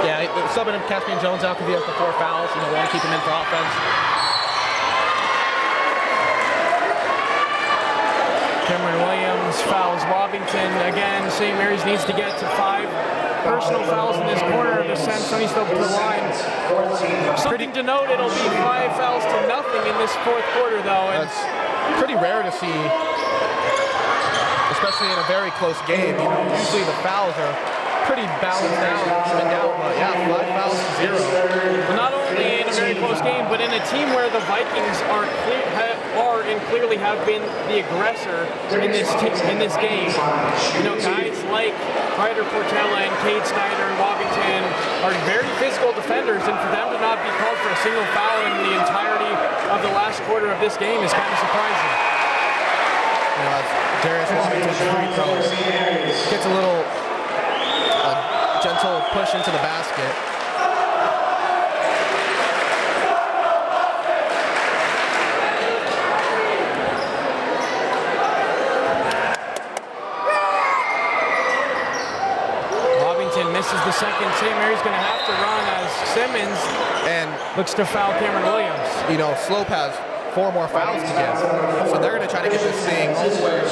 Speaker 2: Yeah, subbing Caspian Jones out because he has the 4 fouls. Want to keep him in for offense.
Speaker 1: Cameron Williams fouls Wobington. Again, St. Mary's needs to get to 5 personal fouls in this corner to send Sunnyslope to the line. Something to note, it'll be 5 fouls to nothing in this 4th quarter, though. And
Speaker 2: that's pretty rare to see, especially in a very close game. Usually the fouls are pretty balanced out, even out, but yeah, 5 fouls to 0.
Speaker 1: Well, not only in a very close game, but in a team where the Vikings are and clearly have been the aggressor in this game. Guys like Ryder Portela and Cade Snyder and Wobington are very physical defenders, and for them to not be called for a single foul in the entirety of the last quarter of this game is kind of surprising.
Speaker 2: Darius Wobington's free throw gets a little gentle push into the basket.
Speaker 1: Misses the second. St. Mary's going to have to run as Simmons
Speaker 2: and
Speaker 1: looks to foul Cameron Williams.
Speaker 2: Slope has 4 more fouls to get. So they're going to try to get this thing all the way.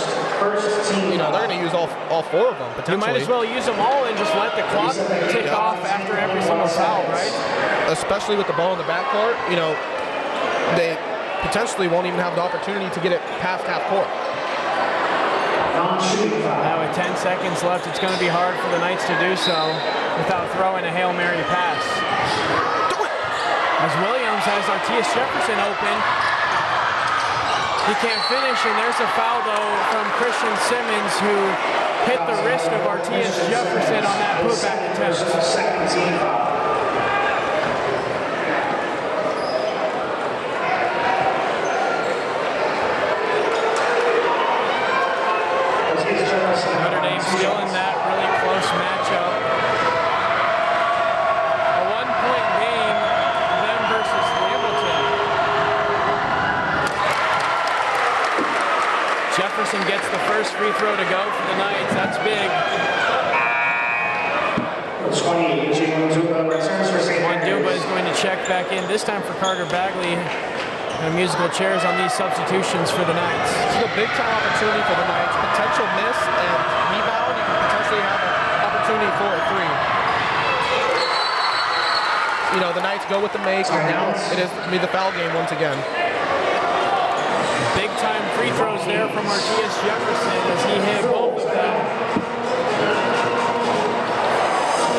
Speaker 2: You know, they're going to use all 4 of them potentially.
Speaker 1: You might as well use them all and just let the clock tick off after every single foul, right?
Speaker 2: Especially with the ball in the backcourt, you know, they potentially won't even have the opportunity to get it past half court.
Speaker 1: Now with 10 seconds left, it's going to be hard for the Knights to do so without throwing a Hail Mary pass. As Williams has Artias Jefferson open. He can't finish, and there's a foul, though, from Christian Simmons, who hit the wrist of Artias Jefferson on that putback attempt. Notre Dame still in that really close matchup. A 1-point game, them versus Hamilton. Jefferson gets the first free throw to go for the Knights. That's big.
Speaker 4: 20,
Speaker 1: Wanduba is going to check back in, this time for Carter Bagley. Musical chairs on these substitutions for the Knights.
Speaker 2: This is a big-time opportunity for the Knights. Potential miss and rebound. You can potentially have an opportunity for a 3. You know, the Knights go with the make, and now it is to be the foul game once again.
Speaker 1: Big-time free throws there from Artias Jefferson as he hit both of them.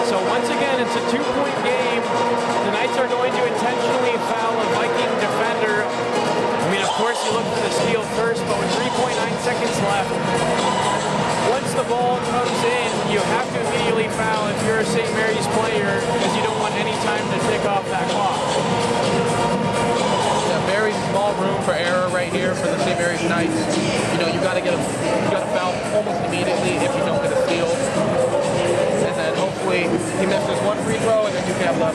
Speaker 1: So once again, it's a 2-point game. The Knights are going to intentionally foul a Viking defender. I mean, of course, you look for the steal first, but with 3.9 seconds left, once the ball comes in, you have to immediately foul if you're a St. Mary's player, because you don't want any time to tick off that clock.
Speaker 2: Yeah, very small room for error right here for the St. Mary's Knights. You know, you got to foul almost immediately if you don't get a steal. And then hopefully he misses 1 free throw, and then you can have a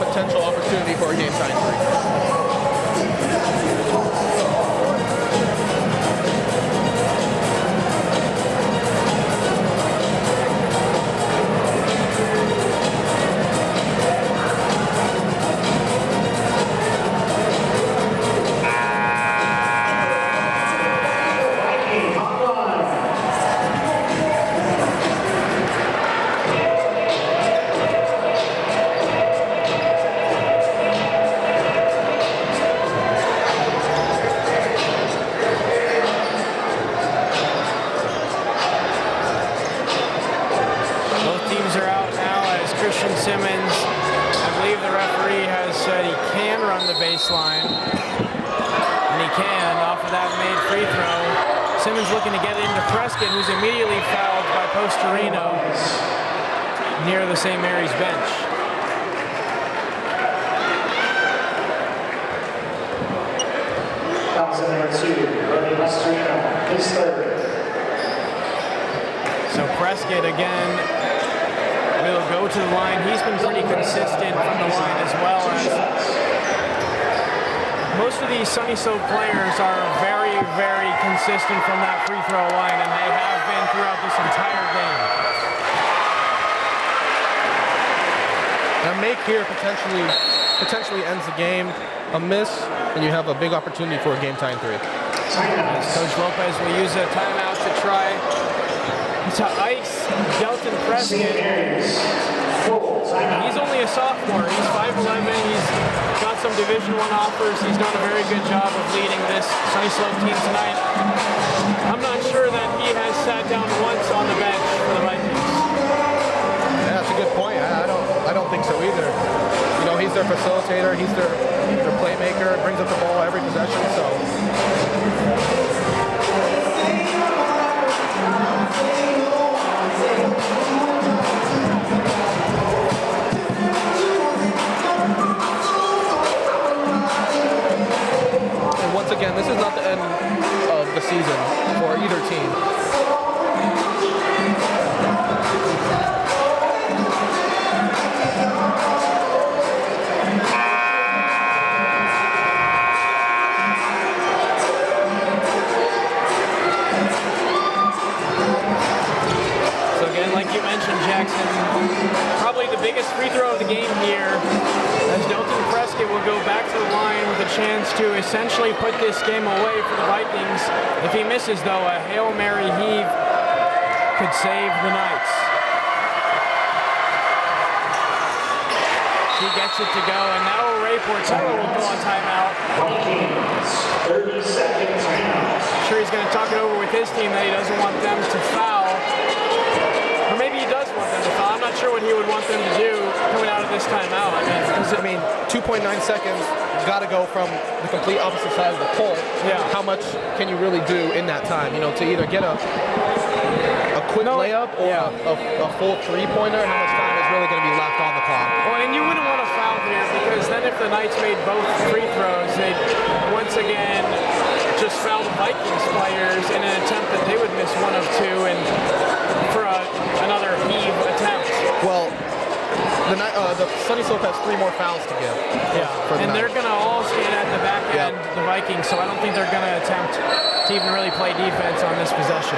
Speaker 2: potential opportunity for a game-tying 3.
Speaker 1: Simmons, I believe the referee has said he can run the baseline, and he can off of that made free throw. Simmons looking to get into Prescott, who's immediately fouled by Postorino near the St. Mary's bench.
Speaker 4: Number 2, Postorino, his 3rd.
Speaker 1: So Prescott again will go to the line. He's been pretty consistent from the line, as well as most of these Sunnyslope players are very, very consistent from that free throw line, and they have been throughout this entire game.
Speaker 2: A make here potentially ends the game. A miss, and you have a big opportunity for a game-tying 3.
Speaker 1: As Coach Lopez will use a timeout to try to ice Delton Prescott. He's only a sophomore. He's 5'11". He's got some Division I offers. He's done a very good job of leading this Sunnyslope team tonight. I'm not sure that he has sat down once on the bench for the Vikings.
Speaker 2: Yeah, that's a good point. I don't think so either. You know, he's their facilitator. He's their playmaker. Brings up the ball every possession. So. Once again, this is not the end of the season for either team.
Speaker 1: So again, like you mentioned, Jackson, probably the biggest free throw of the game here, as Delton Prescott will go back back to the line with a chance to essentially put this game away for the Vikings. If he misses, though, a Hail Mary heave could save the Knights. He gets it to go, and now Ray Portero will call a timeout.
Speaker 4: 30-second timeout.
Speaker 1: I'm sure he's going to talk it over with his team that he doesn't want them to foul. Or maybe he does want them to foul. I'm not sure what he would want them to do coming out of this timeout.
Speaker 2: I mean, 2.9 seconds, got to go from the complete opposite side of the court.
Speaker 1: Yeah.
Speaker 2: How much can you really do in that time? You know, to either get a quick layup or a full three-pointer, how much time is really going to be left on the clock?
Speaker 1: Well, and you wouldn't want to foul here because then if the Knights made both free throws, they'd once again just foul the Vikings players in an attempt that they would miss one of two and for another heave attempt.
Speaker 2: Well, the Sunnyslope has 3 more fouls to give.
Speaker 1: Yeah, and they're going to all stand at the back end, the Vikings, so I don't think they're going to attempt to even really play defense on this possession.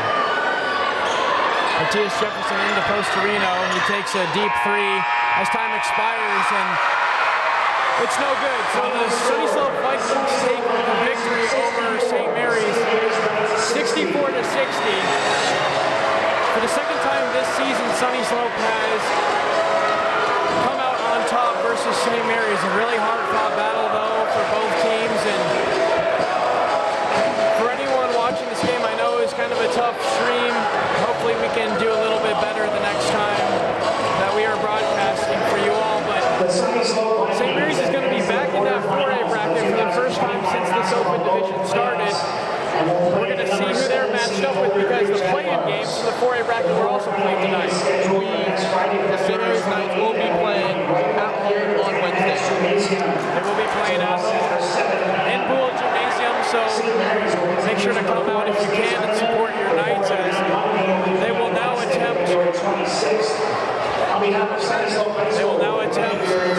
Speaker 1: Matthias Jefferson into Postorino. He takes a deep three as time expires, and it's no good. So the Sunnyslope Vikings take the victory over St. Mary's, 64-60. For the second time this season, Sunnyslope has come out on top versus St. Mary's. A really hard-fought battle, though, for both teams. And for anyone watching this game, I know it's kind of a tough stream. Hopefully we can do a little bit better the next time that we are broadcasting for you all. But St. Mary's is going to be back in that 4A bracket for the first time since this open division started. We're going to see who they're matched up with because the play-in games for the 4A bracket were also played tonight.
Speaker 2: The St. Mary's Knights will be playing at home on Wednesday.
Speaker 1: They will be playing at home in Boole Gymnasium, so make sure to come out if you can and support your Knights as they will now attempt to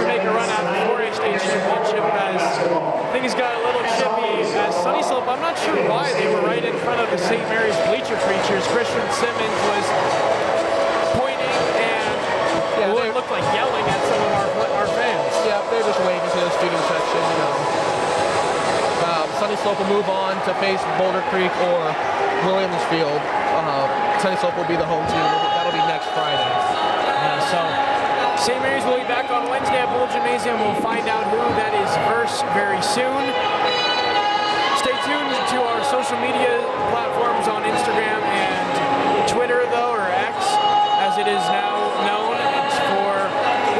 Speaker 1: make a run at the 4A state championship as things got a little chippy as Sunnyslope, I'm not sure why they were right in front of the St. Mary's bleacher creatures. Christian Simmons was pointing and it looked like yelling at some of our fans.
Speaker 2: Yeah, they're just waving to the student section, you know. Sunnyslope will move on to face Boulder Creek or Williamsfield. Sunnyslope will be the home team. That'll be next Friday.
Speaker 1: Yeah, so St. Mary's will be back on Wednesday at Boole Gymnasium. We'll find out who that is versus very soon. Stay tuned to our social media platforms on Instagram and Twitter, though, or X, as it is now known. It's for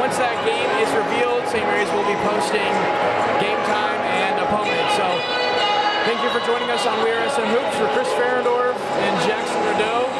Speaker 1: once that game is revealed, St. Mary's will be posting game time and opponent. So thank you for joining us on We Are SM Hoops. For Chris Farendorf and Jackson Rideau,